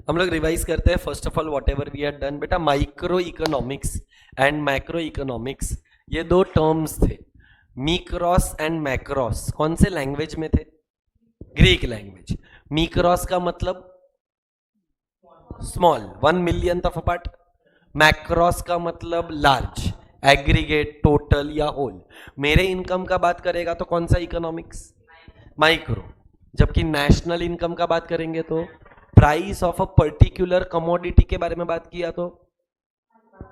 हम लोग रिवाइज करते हैं first of all whatever we had done. बेटा microeconomics and macro economics ये दो टर्म्स थे। मीक्रॉस एंड मैक्रॉस कौन से लैंग्वेज में थे? Greek language. मीक्रॉस का मतलब small, 1 millionth of a part. मैक्रॉस का मतलब लार्ज, एग्रीगेट, टोटल या होल। मेरे इनकम का बात करेगा तो कौन सा इकोनॉमिक्स? माइक्रो। जबकि नेशनल इनकम का बात करेंगे तो price of a particular commodity के बारे में बात किया तो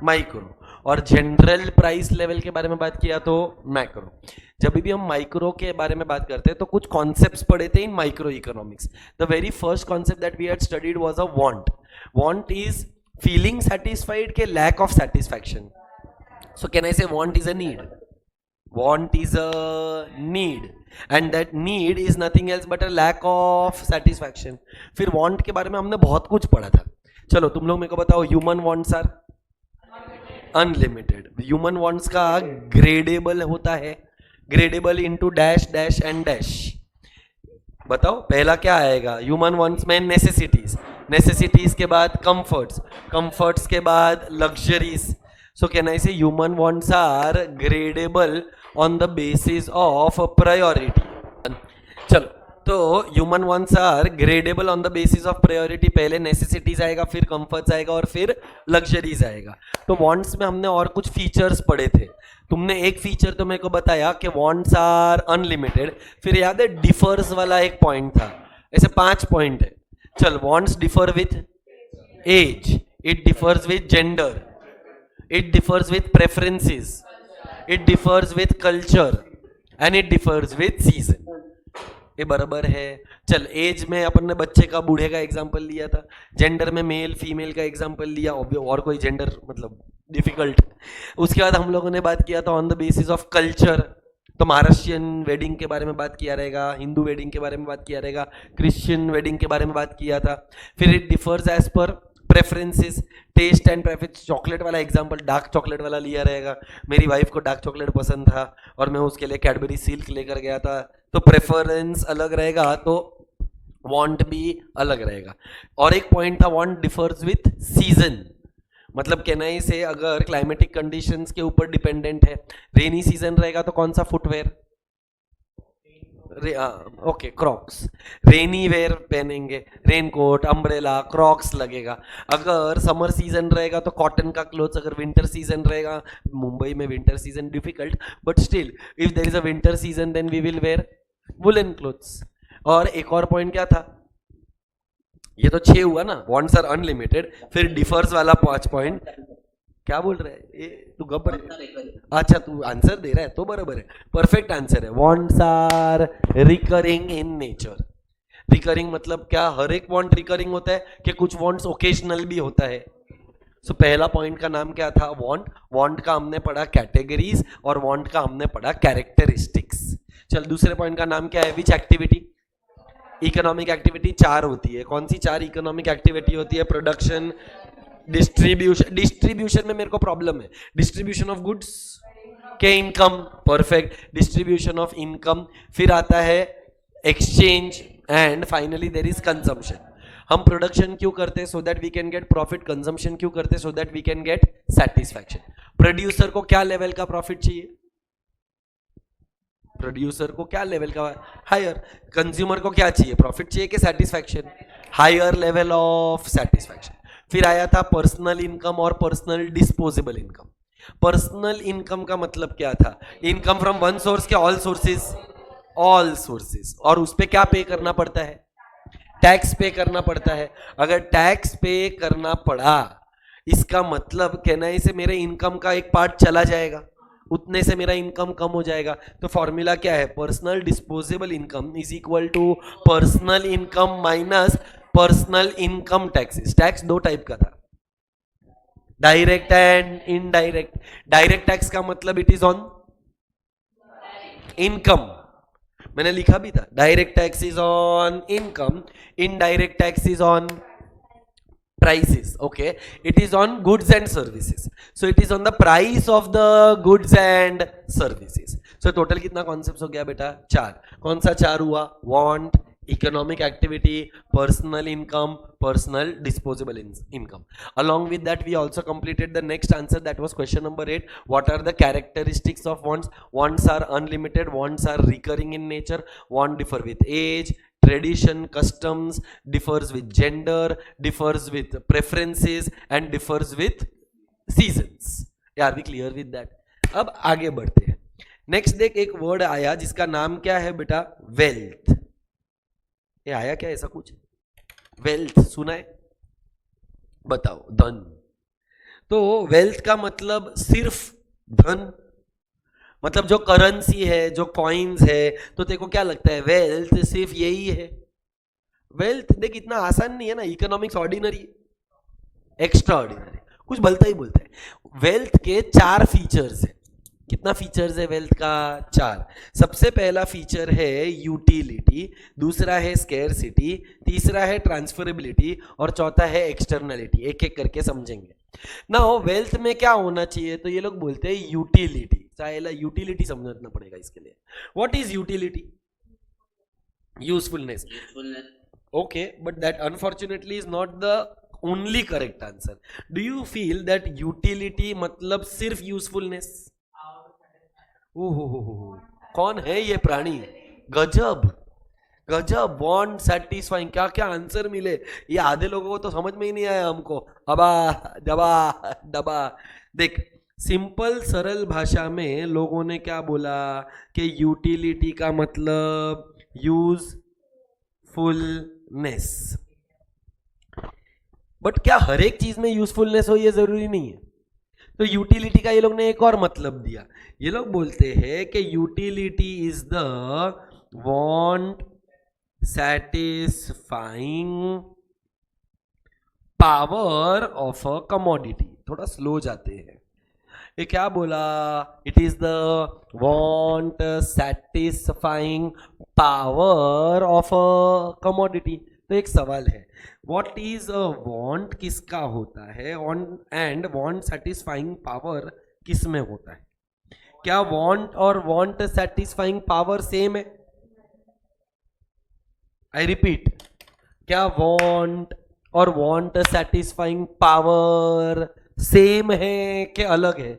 माइक्रो, और जनरल प्राइस लेवल के बारे में बात किया तो मैक्रो। जब भी हम माइक्रो के बारे में बात करते हैं तो कुछ कॉन्सेप्ट्स पढ़े थे in microeconomics. The very first concept that we had studied was a want. Want is feeling satisfied के lack of satisfaction. So can I say want is a need? Want is a need and that need is nothing else but a lack of satisfaction। फिर want के बारे में हमने बहुत कुछ पढ़ा था। चलो तुम लोग मेरे को बताओ, human wants are unlimited. Human wants का ग्रेडेबल होता है, gradable into dash dash and dash. बताओ पहला क्या आएगा? ह्यूमन wants में नेसेसिटीज, नेसेसिटीज के बाद कंफर्ट्स, कंफर्ट्स के बाद luxuries. So can I say human wants are gradable on the basis of priority? चलो तो human wants are gradable on the basis of priority। पहले necessities आएगा, फिर comforts आएगा और फिर luxuries आएगा। तो wants में हमने और कुछ features पढ़े थे। तुमने एक feature तो मेरे को बताया कि wants are unlimited। फिर याद है differs वाला एक point था। ऐसे 5 point है। चल wants differ with age, it differs with gender, it differs with preferences, it differs with culture and it differs with season। ये बराबर है। चल एज में अपन ने बच्चे का, बूढ़े का एग्जांपल लिया था। जेंडर में मेल फीमेल का एग्जांपल लिया, और कोई जेंडर मतलब डिफिकल्ट। उसके बाद हम लोगों ने बात किया था on the basis of culture. तो महाराष्ट्रियन वेडिंग के बारे में बात किया रहेगा, हिंदू वेडिंग के बारे में बात किया रहेगा, क्रिश्चियन वेडिंग के बारे में बात किया था। फिर it differs as per preferences, taste and preference. Chocolate वाला एग्जांपल डार्क चॉकलेट वाला लिया रहेगा। मेरी वाइफ को डार्क चॉकलेट पसंद था और मैं उसके लिए कैडबरी सिल्क लेकर गया था, तो प्रेफरेंस अलग रहेगा तो वांट भी अलग रहेगा। और एक पॉइंट था वांट डिफर्स विथ सीजन। मतलब कहना से अगर क्लाइमेटिक कंडीशंस के ऊपर डिपेंडेंट है, रेनी सीजन रहेगा तो कौन सा footwear? Okay Crocs, rainy wear पहनेंगे, रेनकोट, अम्ब्रेला, क्रॉक्स लगेगा। अगर समर सीजन रहेगा तो कॉटन का क्लोथ्स। अगर विंटर सीजन रहेगा, मुंबई में winter season difficult but still if there is a winter season then we will wear woollen clothes. और एक और पॉइंट क्या था? ये तो 6 हुआ ना, वांट्स आर अनलिमिटेड। फिर डिफर्स वाला 5 पॉइंट। क्या बोल रहा है तू? गब्बर। अच्छा तू आंसर दे रहा है तो बराबर है, परफेक्ट आंसर है। Wants are recurring in nature. Recurring मतलब क्या? हर एक वांट रिकरिंग होता है कि कुछ वांट्स ओकेजनल भी होता है। सो पहला पॉइंट का नाम क्या था? वांट। वांट का हमने पढ़ा कैटेगरीज और वांट का हमने पढ़ा कैरेक्टरिस्टिक्स। चल दूसरे पॉइंट का नाम क्या है? विच एक्टिविटी? इकोनॉमिक एक्टिविटी 4 होती है। कौन सी 4 इकोनॉमिक एक्टिविटी होती है? Production, distribution. डिस्ट्रीब्यूशन में मेरे को प्रॉब्लम है। डिस्ट्रीब्यूशन ऑफ गुड्स के income, perfect. Distribution of income, फिर आता है exchange and finally there is consumption. हम प्रोडक्शन क्यों करते हैं? So that we can get profit. Consumption क्यों करते हैं? So that we can get satisfaction. Producer को क्या लेवल का प्रॉफिट चाहिए? प्रोड्यूसर को क्या लेवल का? हायर। कंज्यूमर को क्या चाहिए? प्रॉफिट चाहिए कि satisfaction? Higher level of satisfaction. फिर आया था पर्सनल इनकम और personal disposable income. Personal income का मतलब क्या था? इनकम फ्रॉम वन सोर्स के ऑल सोर्सेज? All sources. और उस पे क्या पे करना पड़ता है? टैक्स पे करना पड़ता है। अगर टैक्स पे करना पड़ा, इसका मतलब कहना है से मेरे इनकम का एक पार्ट चला जाएगा, उतने से मेरा इनकम कम हो जाएगा। तो फॉर्मूला क्या है? Personal disposable income is equal to personal income minus personal income taxes. Tax 2 type का था, direct and indirect. Direct tax का मतलब इट इज ऑन इनकम, मैंने लिखा भी था। Direct tax is on income, indirect tax is on prices, okay? It is on goods and services, so it is on the price of the goods and services। so total कितना concepts हो गया बेटा? 4। कौन सा 4 हुआ? want, economic activity, personal income, personal disposable income. Along with that, we also completed the next answer, that was question number 8. What are the characteristics of wants? Wants are unlimited, wants are recurring in nature, want differ with age, tradition, customs, differs with gender, differs with preferences, and differs with seasons. Are we clear with that? अब आगे बढ़ते हैं. Next देख, एक word आया जिसका नाम क्या है बेटा? वेल्थ. ये आया क्या ऐसा कुछ? वेल्थ सुना है? बताओ. धन. तो वेल्थ का मतलब सिर्फ धन, मतलब जो करेंसी है, जो कॉइन्स है. तो तेरे को क्या लगता है वेल्थ सिर्फ यही है? वेल्थ देख इतना आसान नहीं है ना. इकोनॉमिक्स ऑर्डिनरी, एक्स्ट्रा ऑर्डिनरी, कुछ बोलता ही बोलता है. वेल्थ के 4 फीचर्स है. कितना फीचर्स है वेल्थ का? 4. सबसे पहला फीचर है यूटिलिटी, दूसरा है स्केर्सिटी, तीसरा है ट्रांसफरेबिलिटी, और चौथा है एक्सटर्नलिटी. एक एक करके समझेंगे ना. वेल्थ में क्या होना चाहिए? तो ये लोग बोलते हैं यूटिलिटी. चाहे यूटिलिटी समझना पड़ेगा इसके लिए. What is utility? Usefulness. Okay, but that unfortunately is not the only correct answer. Do you feel that utility मतलब सिर्फ यूजफुलनेस? ओहो, कौन है ये प्राणी? गजब गजब. वांट, सैटिस्फाइंग, क्या क्या आंसर मिले. ये आधे लोगों को तो समझ में ही नहीं आया हमको. अबा दबा दबा. देख, सिंपल सरल भाषा में लोगों ने क्या बोला कि यूटिलिटी का मतलब यूजफुलनेस. बट क्या हर एक चीज में यूजफुलनेस हो ये जरूरी नहीं है. तो यूटिलिटी का ये लोग ने एक और मतलब दिया. ये लोग बोलते हैं कि utility is the want satisfying power of a commodity. थोड़ा स्लो जाते हैं. ये क्या बोला? It is the want satisfying power of a commodity. तो एक सवाल है, व्हाट इज अ वांट किसका होता है एंड वांट सैटिस्फाइंग पावर किस में होता है? क्या वांट और वांट सैटिस्फाइंग पावर सेम है? आई रिपीट, क्या वांट और वांट सैटिस्फाइंग पावर सेम है कि अलग है?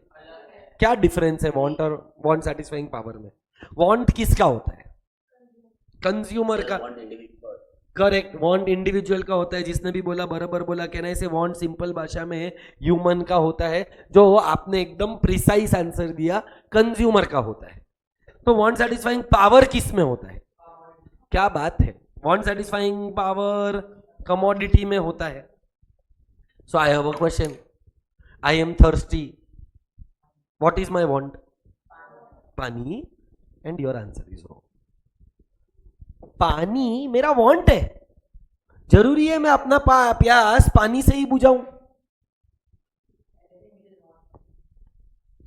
क्या डिफरेंस है वांट और वांट सैटिस्फाइंग पावर में? वांट किसका होता है? कंज्यूमर का. करेक्ट. वांट इंडिविजुअल का होता है. जिसने भी बोला बराबर बोला. कहना इसे वांट सिंपल भाषा में ह्यूमन का होता है. जो आपने एकदम प्रिसाइज आंसर दिया, कंज्यूमर का होता है. तो वांट सैटिस्फाइंग पावर किस में होता है? क्या बात है. वांट सैटिस्फाइंग पावर कमोडिटी में होता है. So I have a question. I am thirsty. What is my want? पानी. And your answer is wrong. पानी मेरा वांट है. जरूरी है मैं अपना प्यास पानी से ही बुझाऊं?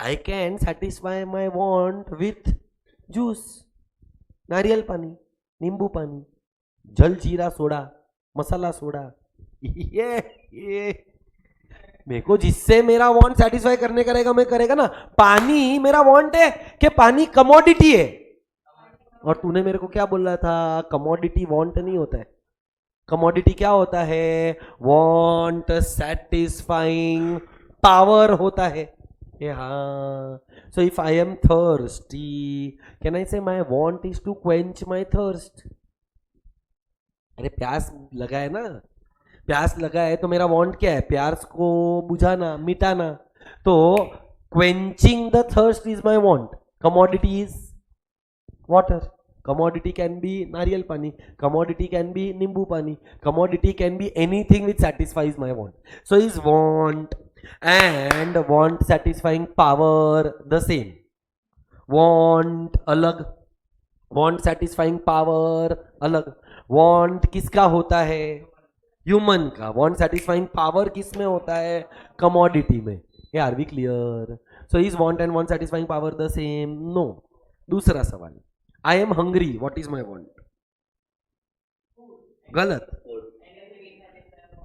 I can satisfy my want with juice. नारियल पानी, नींबू पानी, जल जीरा सोडा, मसाला सोडा. ये मेरे को जिससे मेरा वांट सेटिस्फाई करने करेगा मैं करेगा ना. पानी मेरा वांट है कि पानी कमोडिटी है? और तूने मेरे को क्या बोला था? कमोडिटी वांट नहीं होता है. कमोडिटी क्या होता है? वांट सैटिस्फाइंग पावर होता है. हाँ. So if I am thirsty, can I say my want is to quench my thirst? अरे प्यास लगा है ना. प्यास लगा है तो मेरा वांट क्या है? प्यास को बुझाना, मिटाना. तो quenching the thirst is my want. Commodity is water. Commodity can be nariyal pani. Commodity can be nimbu pani. Commodity can be anything which satisfies my want. So is want and want satisfying power the same? Want अलग, want satisfying power अलग. Want किसका होता है? Human का. want satisfying power किस में होता है? commodity में. Are we clear? So is want and want satisfying power the same? No. दूसरा सवाल. I am hungry. What is my want? गलत.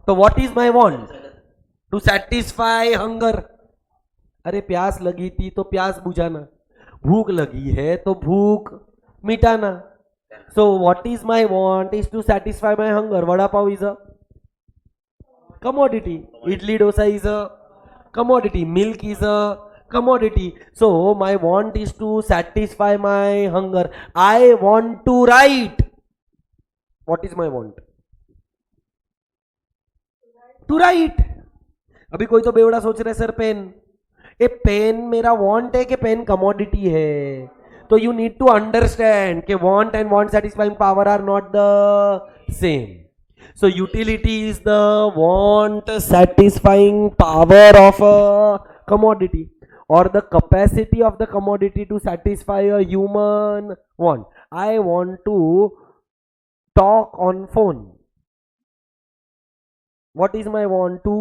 तो what is my want? To satisfy hunger. अरे प्यास लगी थी तो प्यास बुझाना. भूख लगी है तो भूख मिटाना. So what is my want is to satisfy my hunger. Vada pav is a commodity. Idli dosa is a commodity. Milk is a commodity. So my want is to satisfy my hunger. I want to write. What is my want? To write. अभी कोई तो बेवड़ा सोच रहा है sir pen, ये pen मेरा want है कि पेन कमोडिटी है? तो यू नीड टू अंडरस्टैंड कि want and want satisfying power are not the same. So utility is the want satisfying power of a commodity or the capacity of the commodity to satisfy a human want. I want to talk on phone. What is my want to?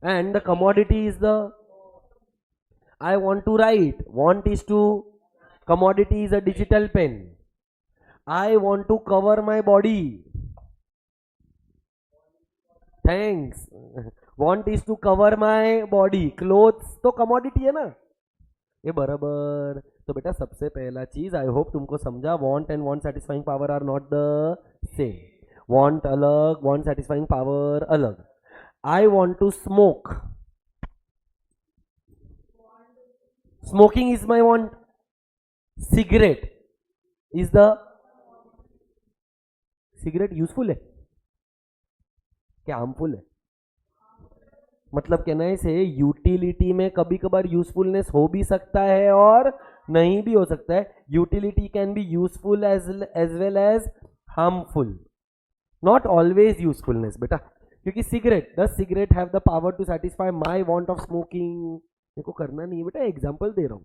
And the commodity is the I want to write. Want is to, commodity is a digital pen. I want to cover my body. Thanks. Want is to cover my body. Clothes तो commodity है ना, ये बराबर. तो बेटा सबसे पहला चीज आई होप तुमको समझा, want and want satisfying power are not the same. Want अलग, want satisfying power अलग. I want to smoke. Smoking is my want. Cigarette is the, cigarette useful है क्या हार्मफुल है? मतलब कहना से यूटिलिटी में कभी कभार यूजफुलनेस हो भी सकता है और नहीं भी हो सकता है. Utility can be useful as well as harmful, not always usefulness बेटा. क्योंकि cigarette, does cigarette have the power to satisfy my want of smoking? मेरे को करना नहीं है बेटा, एग्जाम्पल दे रहा हूं.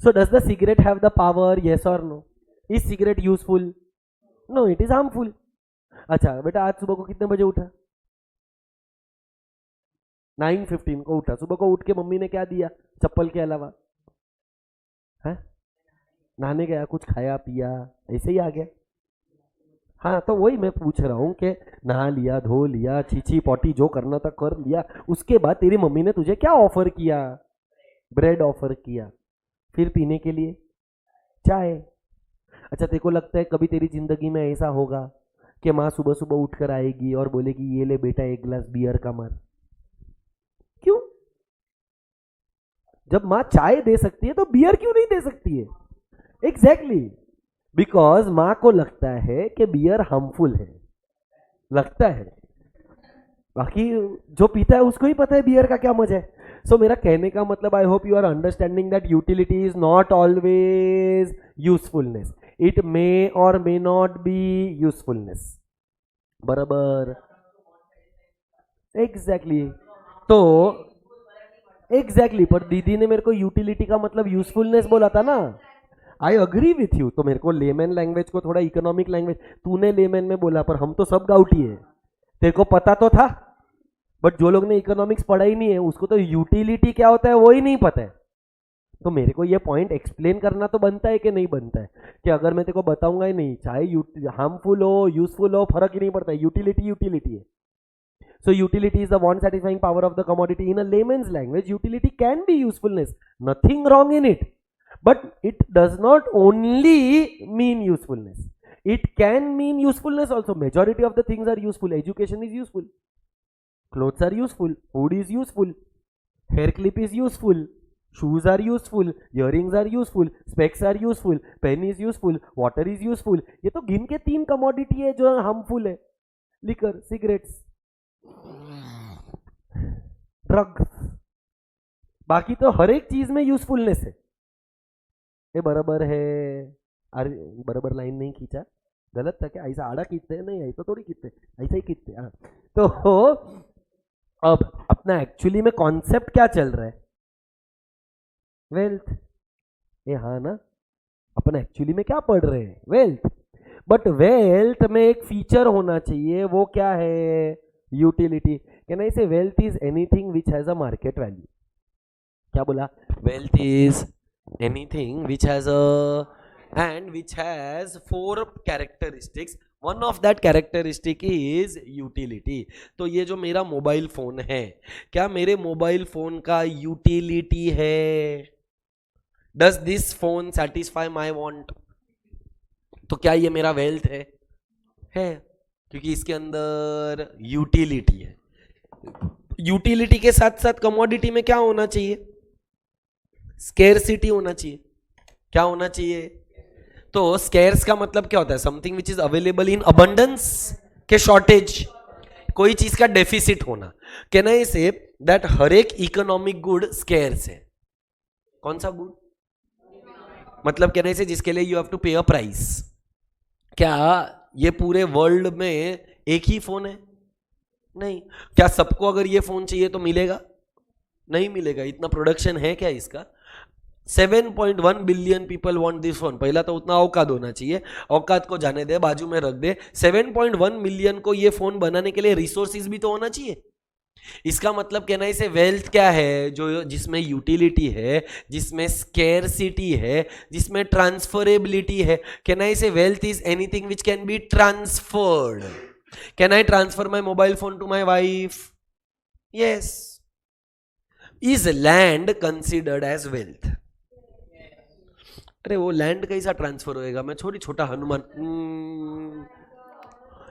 So does the cigarette have the power? Yes or no? Is cigarette useful? No, it is harmful. अच्छा बेटा आज सुबह को कितने बजे उठा? 9:15 को उठा. सुबह को उठ के मम्मी ने क्या दिया चप्पल के अलावा? है नहाने गया, कुछ खाया पिया, ऐसे ही आ गया. हाँ तो वही मैं पूछ रहा हूँ कि नहा लिया, धो लिया, छीछी पॉटी जो करना था कर लिया, उसके बाद तेरी मम्मी ने तुझे क्या ऑफर किया? ब्रेड ऑफर किया. फिर पीने के लिए चाय. अच्छा तेरे को लगता है कभी तेरी जिंदगी में ऐसा होगा कि माँ सुबह सुबह उठकर आएगी और बोलेगी ये ले बेटा एक गिलास बियर का मार? क्यों? जब माँ चाय दे सकती है तो बियर क्यों नहीं दे सकती है? एग्जैक्टली, बिकॉज माँ को लगता है कि बियर हार्मफुल है, लगता है. बाकी जो पीता है उसको ही पता है बियर का क्या मजा है. सो मेरा कहने का मतलब I hope you are understanding that utility is not always usefulness. It may और मे नॉट बी यूजफुलनेस. बराबर, एग्जैक्टली. तो एग्जैक्टली पर दीदी ने मेरे को यूटिलिटी का मतलब यूजफुलनेस बोला था ना. I agree with you. तो मेरे को लेमैन लैंग्वेज को थोड़ा इकोनॉमिक लैंग्वेज, तूने लेमैन में बोला पर हम तो सब गाउटी है, तेरे को पता तो था. बट जो लोग ने इकोनॉमिक्स पढ़ा ही नहीं है उसको तो यूटिलिटी क्या होता है वो ही नहीं पता है. तो मेरे को ये पॉइंट एक्सप्लेन करना तो बनता है कि नहीं बनता है? कि अगर मैं तेरे को बताऊंगा ही नहीं, चाहे हार्मफुल हो यूजफुल हो फर्क ही नहीं पड़ता है, यूटिलिटी यूटिलिटी है. So utility is the want satisfying power of the commodity. In a layman's language, utility can be usefulness. Nothing wrong in it. But it does not only mean usefulness. It can mean usefulness also. Majority of the things are useful. Education is useful. Clothes are useful. Food is useful. Hair clip is useful. Shoes are useful. Earrings are useful. Specs are useful. Pen is useful. Water is useful. ये तो गिन के 3 commodity है जो harmful है. Liquor, cigarettes, drugs. बाकी तो हर एक चीज में यूजफुलनेस है. ये बराबर है. अरे बराबर लाइन नहीं खींचा, गलत था क्या? ऐसा आड़ा खींचते हैं? नहीं ऐसा थोड़ी खींचते, ऐसा ही खींचते. हाँ तो अब अपना एक्चुअली में कॉन्सेप्ट क्या चल रहा है? वेल्थ. ये हाँ ना, अपन एक्चुअली में क्या पढ़ रहे हैं? वेल्थ. बट वेल्थ में एक फीचर होना चाहिए, वो क्या है? यूटिलिटी. कैन आई से wealth is anything which has a market value. क्या बोला? Wealth is anything which has a and which has 4 characteristics. One of that characteristic is utility. तो ये जो मेरा मोबाइल फोन है, क्या मेरे मोबाइल फोन का यूटिलिटी है? Does this phone satisfy my want? तो क्या ये मेरा वेल्थ है? क्योंकि इसके अंदर यूटिलिटी है। यूटिलिटी के साथ साथ कमोडिटी में क्या होना चाहिए? स्केर्सिटी होना चाहिए। क्या होना चाहिए? तो स्केर्स का मतलब क्या होता है? Something which is available in abundance के शॉर्टेज, कोई चीज का डेफिसिट होना। कैन आई से दैट हर एक इकोनॉमिक गुड स्केर्स है? कौन सा गुड? मतलब कहने से जिसके लिए you have to pay a price. क्या ये पूरे वर्ल्ड में एक ही फोन है? नहीं। क्या सबको अगर ये फोन चाहिए तो मिलेगा? नहीं मिलेगा। इतना प्रोडक्शन है क्या इसका? 7.1 billion people want this phone. पहला तो उतना औकात होना चाहिए, औकात को जाने दे, बाजू में रख दे। 7.1 मिलियन को ये फोन बनाने के लिए रिसोर्सेज भी तो होना चाहिए। इसका मतलब कहना है इसे वेल्थ क्या है? जो जिसमें यूटिलिटी है, जिसमें स्केर्सिटी है, जिसमें ट्रांसफरेबिलिटी है। कहना है इसे wealth is anything which can be transferred. Can I transfer my mobile phone to my wife? Yes. Is land considered as wealth? अरे वो लैंड कैसा ट्रांसफर होएगा? मैं छोटा हनुमान।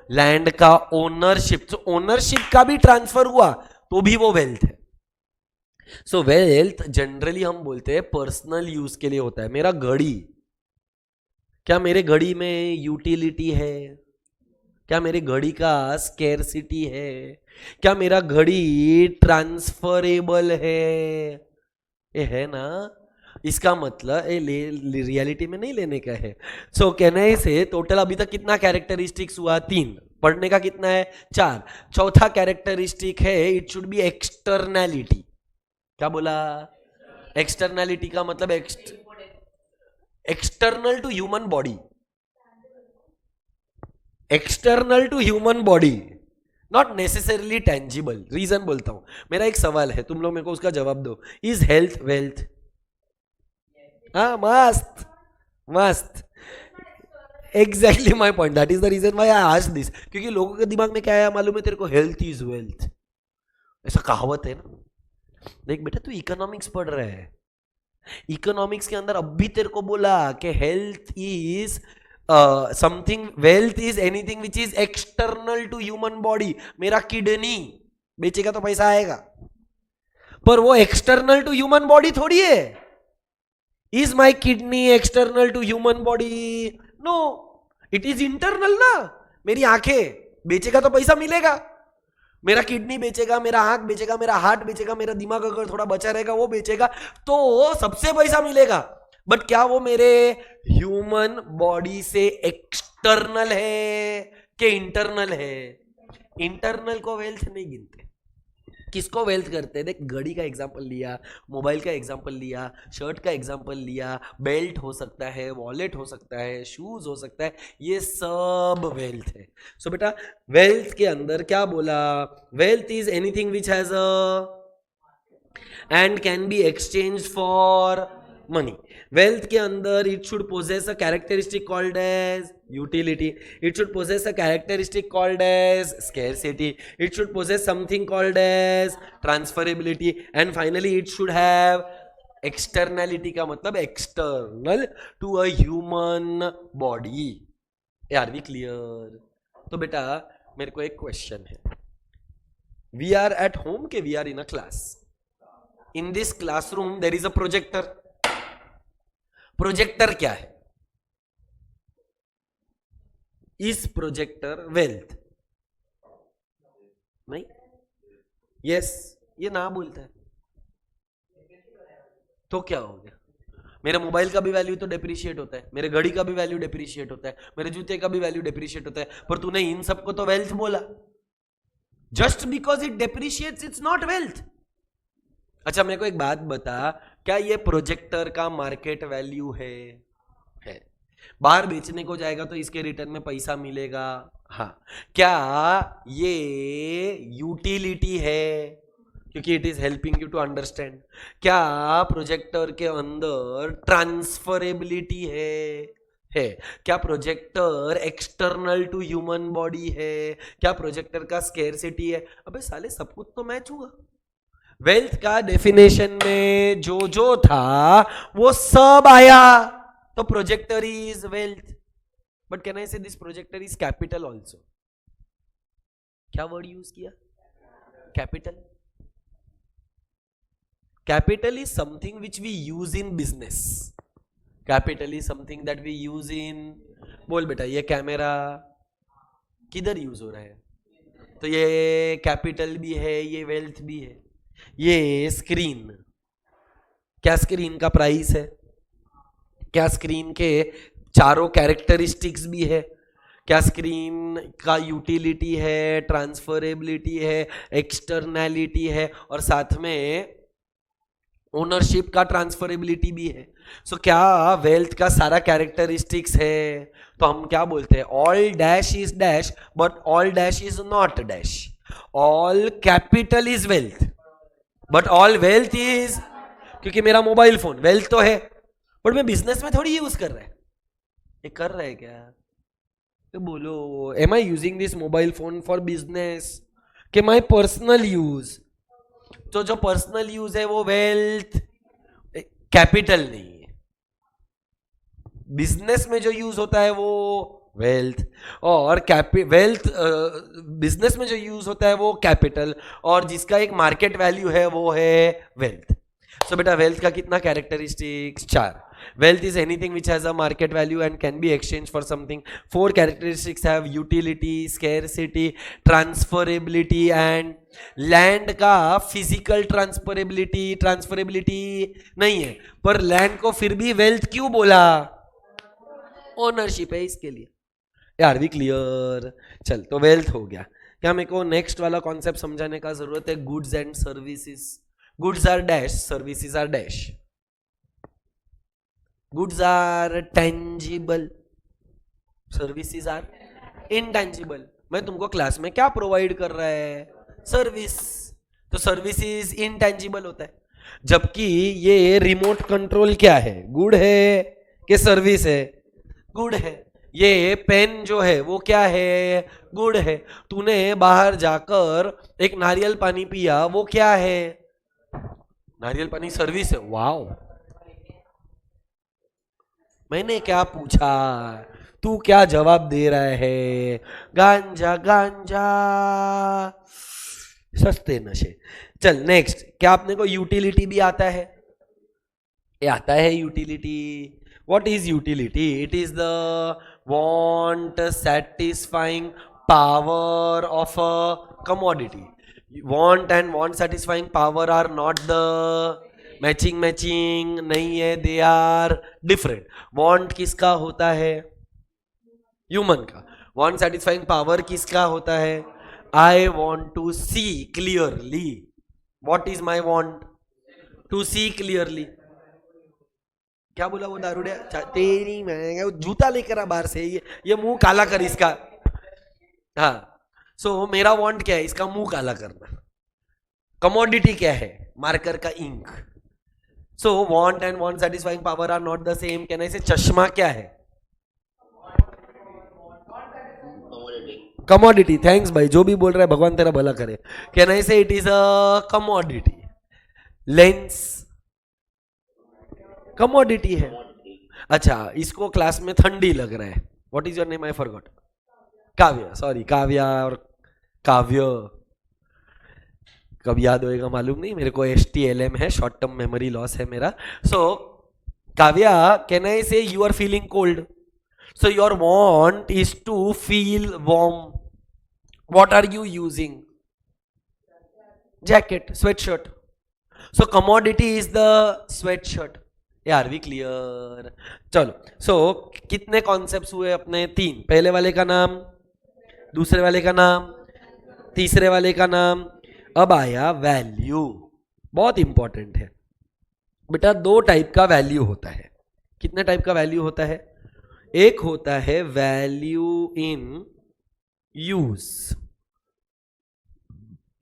लैंड का ओनरशिप, तो ओनरशिप का भी ट्रांसफर हुआ तो भी वो वेल्थ है। सो वेल्थ जनरली हम बोलते हैं पर्सनल यूज के लिए होता है। मेरा घड़ी, क्या मेरे घड़ी में यूटिलिटी है? क्या मेरे घड़ी का स्केर्सिटी है? क्या मेरा घड़ी ट्रांसफरेबल है? ये है ना? इसका मतलब रियलिटी में नहीं लेने का है। सो कहने से टोटल अभी तक कितना कैरेक्टरिस्टिक्स हुआ? 3। पढ़ने का कितना है? 4। चौथा कैरेक्टरिस्टिक है इट शुड बी एक्सटर्नैलिटी। क्या बोला? एक्सटर्नैलिटी का मतलब external to human body. External to human body, not necessarily tangible. Reason बोलता हूं। मेरा एक सवाल है, तुम लोग मेरे को उसका जवाब दो। Is health wealth? हाँ, मस्त मस्त, exactly my point. That is the reason why I asked this. क्योंकि लोगों के दिमाग में क्या आया मालूम है तेरे को? हेल्थ इज वेल्थ, ऐसा कहावत है ना। देख बेटा, तू इकोनॉमिक्स पढ़ रहा है, इकोनॉमिक्स के अंदर अब भी तेरे को बोला कि health is something, wealth is anything which is external to human body. मेरा किडनी बेचेगा तो पैसा आएगा, पर वो एक्सटर्नल टू ह्यूमन बॉडी थोड़ी है। Is my kidney external to human body? No, it is internal ना। मेरी आंखें बेचेगा तो पैसा मिलेगा, मेरा किडनी बेचेगा, मेरा आंख बेचेगा, मेरा हार्ट बेचेगा, मेरा दिमाग अगर थोड़ा बचा रहेगा वो बेचेगा, तो सबसे पैसा मिलेगा। बट क्या वो मेरे ह्यूमन बॉडी से एक्सटर्नल है कि इंटरनल है? इंटरनल को वेल्थ नहीं गिनते। किसको वेल्थ करते हैं? देख, घड़ी का एग्जांपल लिया, मोबाइल का एग्जांपल लिया, शर्ट का एग्जांपल लिया, बेल्ट हो सकता है, वॉलेट हो सकता है, शूज हो सकता है, ये सब वेल्थ है। सो बेटा, वेल्थ के अंदर क्या बोला? Wealth is anything which has and can be exchange for money. Wealth के अंदर it should possess a characteristic called as utility, it should possess a characteristic called as scarcity, it should possess something called as transferability, and finally it should have externality का मतलब external to a human body. Are we clear? तो बेटा मेरे को एक question है, we are at home के we are in a class, in this classroom there is a projector. Projector क्या है? Is projector wealth? नहीं। यस, ये ना बोलता है तो क्या हो गया? मेरे मोबाइल का भी वैल्यू तो डेप्रिशिएट होता है, मेरे घड़ी का भी वैल्यू डेप्रिशिएट होता है, मेरे जूते का भी वैल्यू डेप्रिशिएट होता है, पर तूने इन सबको तो वेल्थ बोला। Just because it depreciates it's not wealth. अच्छा, मेरे को एक बात बता, क्या ये प्रोजेक्टर का मार्केट वैल्यू है? बाहर बेचने को जाएगा तो इसके रिटर्न में पैसा मिलेगा? हाँ। क्या ये यूटिलिटी है? क्योंकि it is helping you to understand. क्या प्रोजेक्टर के अंदर ट्रांसफरेबिलिटी है? क्या projector external to human body है? क्या प्रोजेक्टर का स्केर्सिटी है? अबे साले, सब कुछ तो मैच हुआ। वेल्थ का डेफिनेशन में जो था वो सब आया, तो projector is wealth. But can I say this projector is capital also? क्या वर्ड यूज किया? Capital. Capital is something which we use in business. Capital is something that we use in. बोल बेटा, ये कैमरा किधर use हो रहा है? तो ये कैपिटल भी है, ये वेल्थ भी है. ये स्क्रीन, क्या स्क्रीन का प्राइस है? क्या स्क्रीन के चारों कैरेक्टरिस्टिक्स भी है? क्या स्क्रीन का यूटिलिटी है, ट्रांसफरेबिलिटी है, एक्सटर्नैलिटी है, और साथ में ओनरशिप का ट्रांसफरेबिलिटी भी है. सो क्या वेल्थ का सारा कैरेक्टरिस्टिक्स है? तो हम क्या बोलते हैं? All dash is dash but all dash is not dash. All capital is wealth but all wealth is, क्योंकि मेरा मोबाइल फोन वेल्थ तो है बट मैं बिजनेस में थोड़ी यूज कर रहा है. ये कर रहा है क्या? तो बोलो, am I using this mobile phone for business के माई पर्सनल यूज? तो जो पर्सनल यूज है वो वेल्थ, कैपिटल नहीं है. बिजनेस में जो यूज होता है वो वेल्थ, और वेल्थ बिजनेस में जो यूज होता है वो कैपिटल, और जिसका एक मार्केट वैल्यू है वो है वेल्थ. सो बेटा वेल्थ का कितना characteristics? 4. Wealth is anything which has a market value and can be exchanged for something. 4 characteristics have utility, scarcity, transferability and land का physical transferability नहीं है, पर land को फिर भी wealth क्यों बोला? ओनरशिप है इसके लिए. यार भी क्लियर? चल, तो वेल्थ हो गया. क्या मेरे को नेक्स्ट वाला कॉन्सेप्ट समझाने का जरूरत है? Goods and services. Goods are dash, services are dash. Goods are tangible, services are intangible. मैं तुमको क्लास में क्या प्रोवाइड कर रहा है? सर्विस. तो सर्विसेज इंटेंजिबल होता है, जबकि ये रिमोट कंट्रोल क्या है? गुड है कि सर्विस है? गुड है. ये पेन जो है वो क्या है? गुड है. तूने बाहर जाकर एक नारियल पानी पिया, वो क्या है? नारियल पानी सर्विस है. वाओ, मैंने क्या पूछा, तू क्या जवाब दे रहा है? गांजा गांजा, सस्ते नशे. चल नेक्स्ट. क्या आपने को यूटिलिटी भी आता है? ये आता है utility. What is utility? It is the want satisfying power of a commodity. Want and want satisfying power are not the matching नहीं है, दे आर डिफरेंट. वांट किसका होता है? ह्यूमन का. वांट सैटिस्फाइंग पावर किसका होता है? I want to see clearly. What is my want? To see clearly. क्या बोला वो दारूड़िया? तेरी मैं जूता लेकर आ बाहर से, ये मुंह काला कर इसका. हाँ, सो मेरा वॉन्ट क्या है? इसका मुंह काला करना. कमोडिटी क्या है? मार्कर का ink. So want and want satisfying power are not the same. Can I say चश्मा क्या है? कमोडिटी. थैंक्स भाई, जो भी बोल रहा है भगवान तेरा भला करे. Can I say it is a commodity? Lens commodity है. अच्छा, इसको क्लास में ठंडी लग रहा है. What is your name? I forgot. Kavya. Sorry, Kavya और काव्य कब याद होएगा मालूम नहीं. मेरे को STLM है, शॉर्ट टर्म मेमोरी लॉस है मेरा. सो Kavya, can I say you are feeling cold? So your want is to feel warm. What are you using? Jacket, sweatshirt. So commodity is the sweatshirt. यार भी क्लियर? चलो, सो कितने concepts हुए अपने? 3. पहले वाले का नाम, दूसरे वाले का नाम, तीसरे वाले का नाम. अब आया वैल्यू. बहुत इंपॉर्टेंट है बेटा. 2 टाइप का वैल्यू होता है. कितने टाइप का वैल्यू होता है? एक होता है वैल्यू इन यूज,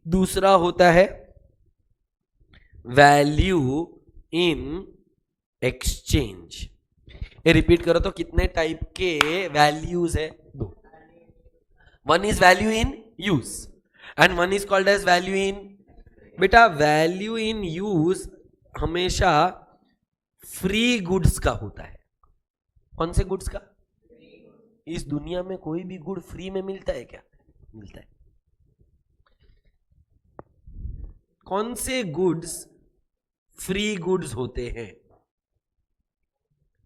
दूसरा होता है वैल्यू इन एक्सचेंज. ये रिपीट करो तो कितने टाइप के वैल्यूज है? 2. One is value in use and one is called as value in. बेटा value in use हमेशा फ्री गुड्स का होता है. कौन से गुड्स का? इस दुनिया में कोई भी गुड फ्री में मिलता है क्या? मिलता है। कौन से गुड्स फ्री गुड्स होते हैं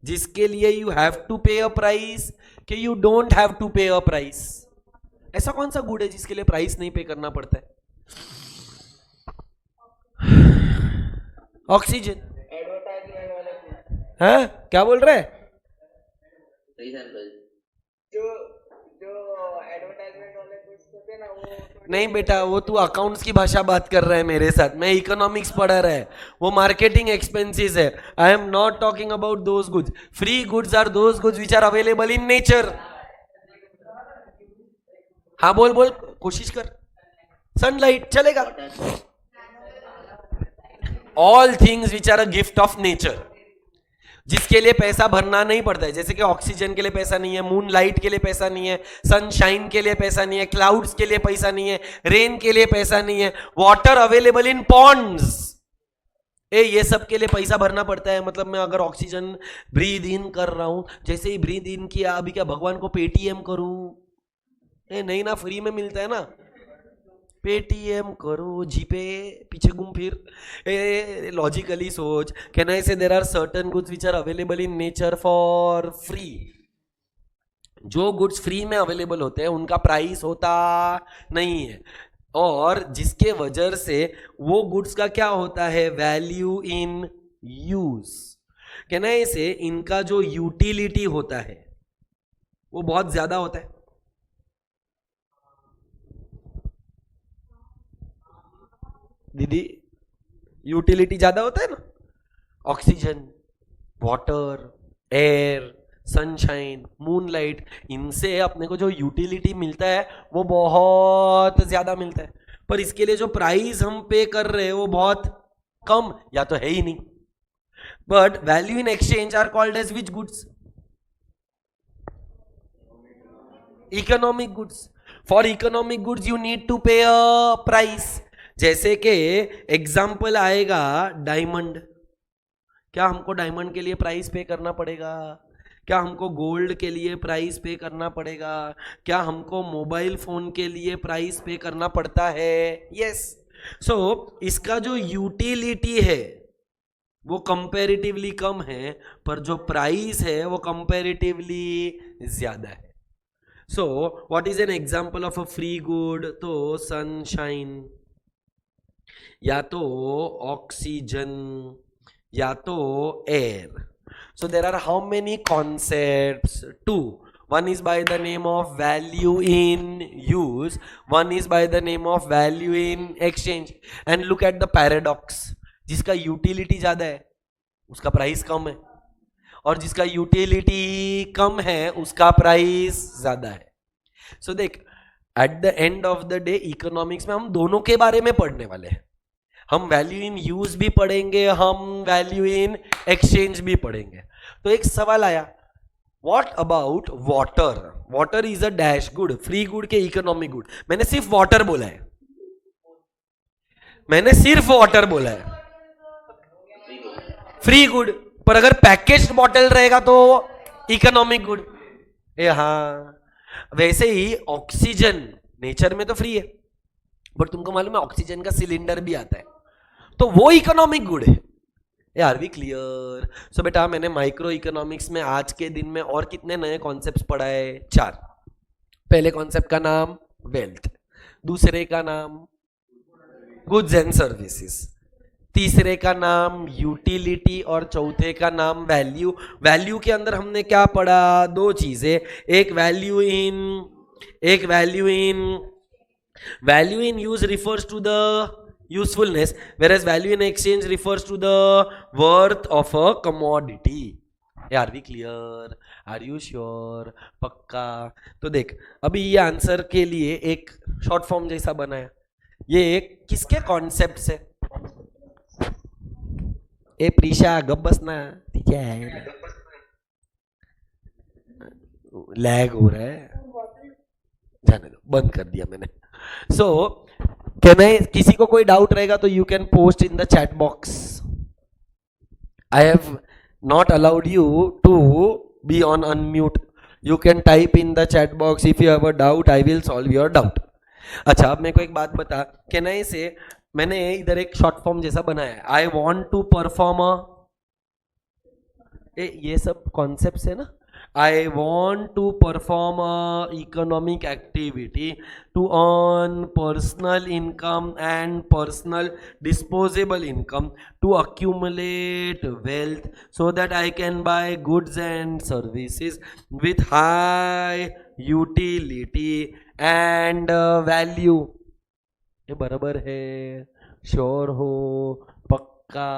जिसके लिए you have to pay a price कि you don't have to pay a price? ऐसा कौन सा गुड है जिसके लिए प्राइस नहीं पे करना पड़ता है? ऑक्सीजन। हाँ, क्या बोल रहे हैं? नहीं बेटा, वो तू अकाउंट्स की भाषा बात कर रहा है मेरे साथ, मैं इकोनॉमिक्स पढ़ा रहा है, वो मार्केटिंग एक्सपेंसेस है। I am not talking about those goods. Free goods are those goods which are available in nature. हाँ बोल बोल, कोशिश कर। सनलाइट चलेगा। All things which are a gift of nature, जिसके लिए पैसा भरना नहीं पड़ता है, जैसे कि ऑक्सीजन के लिए पैसा नहीं है, मून लाइट के लिए पैसा नहीं है, सनशाइन के लिए पैसा नहीं है, क्लाउड्स के लिए पैसा नहीं है, रेन के लिए पैसा नहीं है, वाटर अवेलेबल इन पॉन्ड्स, ये सब के लिए पैसा भरना पड़ता है। मतलब मैं अगर ऑक्सीजन ब्रीद इन कर रहा हूं, जैसे ही ब्रीद इन किया, अभी क्या भगवान को पेटीएम करूं? नहीं ना, फ्री में मिलता है ना। पेटीएम करो, जीपे, पीछे घूम फिर। लॉजिकली सोच, can I say there are certain goods which are available in nature for free. जो गुड्स फ्री में अवेलेबल होते हैं उनका प्राइस होता नहीं है, और जिसके वजह से वो गुड्स का क्या होता है? Value in use. Can I से इनका जो यूटिलिटी होता है वो बहुत ज्यादा होता है। दीदी, यूटिलिटी ज्यादा होता है ना। Oxygen, water, air, sunshine, moonlight, इनसे अपने को जो यूटिलिटी मिलता है वो बहुत ज्यादा मिलता है, पर इसके लिए जो प्राइस हम पे कर रहे हैं वो बहुत कम या तो है ही नहीं। But value in exchange are called as which goods? Economic goods. For economic goods you need to pay a price. जैसे कि एग्जाम्पल आएगा डायमंड। क्या हमको डायमंड के लिए प्राइस पे करना पड़ेगा? क्या हमको गोल्ड के लिए प्राइस पे करना पड़ेगा? क्या हमको मोबाइल फोन के लिए प्राइस पे करना पड़ता है? यस। सो इसका जो यूटिलिटी है वो कंपैरेटिवली कम है, पर जो प्राइस है वो कंपैरेटिवली ज्यादा है। So what is an example of a free good? तो सनशाइन, या तो ऑक्सीजन, या तो air. So there are how many concepts? Two. One is by the name of value in use, one is by the name of value in exchange. And look at the paradox. जिसका utility ज्यादा है उसका price कम है, और जिसका utility कम है उसका price ज्यादा है। सो देख, at the end of the day economics में हम दोनों के बारे में पढ़ने वाले हैं। हम वैल्यू इन यूज भी पढ़ेंगे, हम वैल्यू इन एक्सचेंज भी पढ़ेंगे। तो एक सवाल आया, what about water? Water is a dash good, free good के इकोनॉमिक गुड? मैंने सिर्फ वाटर बोला है, मैंने सिर्फ वाटर बोला है, फ्री गुड। पर अगर पैकेज्ड बॉटल रहेगा तो इकोनॉमिक गुड। हाँ, वैसे ही ऑक्सीजन नेचर में तो फ्री है, बट तुमको मालूम है ऑक्सीजन का सिलेंडर भी आता है, तो वो इकोनॉमिक गुड है। Are we clear? सो बेटा, मैंने माइक्रो इकोनॉमिक्स में आज के दिन में और कितने नए कॉन्सेप्ट्स पढ़ाए? 4। पहले कॉन्सेप्ट का नाम वेल्थ, दूसरे का नाम गुड्स एंड सर्विसेज, तीसरे का नाम यूटिलिटी, और चौथे का नाम वैल्यू। वैल्यू के अंदर हमने क्या पढ़ा? 2 चीजें, एक value in use refers to the usefulness, whereas value in exchange refers to the worth of a commodity. Are we clear? Are you sure? पक्का? तो देख, अभी ये आंसर के लिए एक शॉर्ट फॉर्म जैसा बनाया। ये एक किसके कॉन्सेप्ट से? ए प्रीशा, गप बसना, क्या है? लैग हो रहा है, जाने दो, बंद कर दिया मैंने। सो किसी को कोई डाउट रहेगा तो you can post in the chat box. I have not allowed you to be on unmute, You can type in the chat box if you have a doubt. I will solve your doubt. अच्छा, अब मेरे को एक बात बता, can I से, मैंने इधर एक शॉर्ट फॉर्म जैसा बनाया है, आई वॉन्ट टू परफॉर्म ये सब कॉन्सेप्ट है ना. I want to perform a economic activity to earn personal income and personal disposable income to accumulate wealth so that I can buy goods and services with high utility and value. ये बराबर है? Sure हो? पक्का?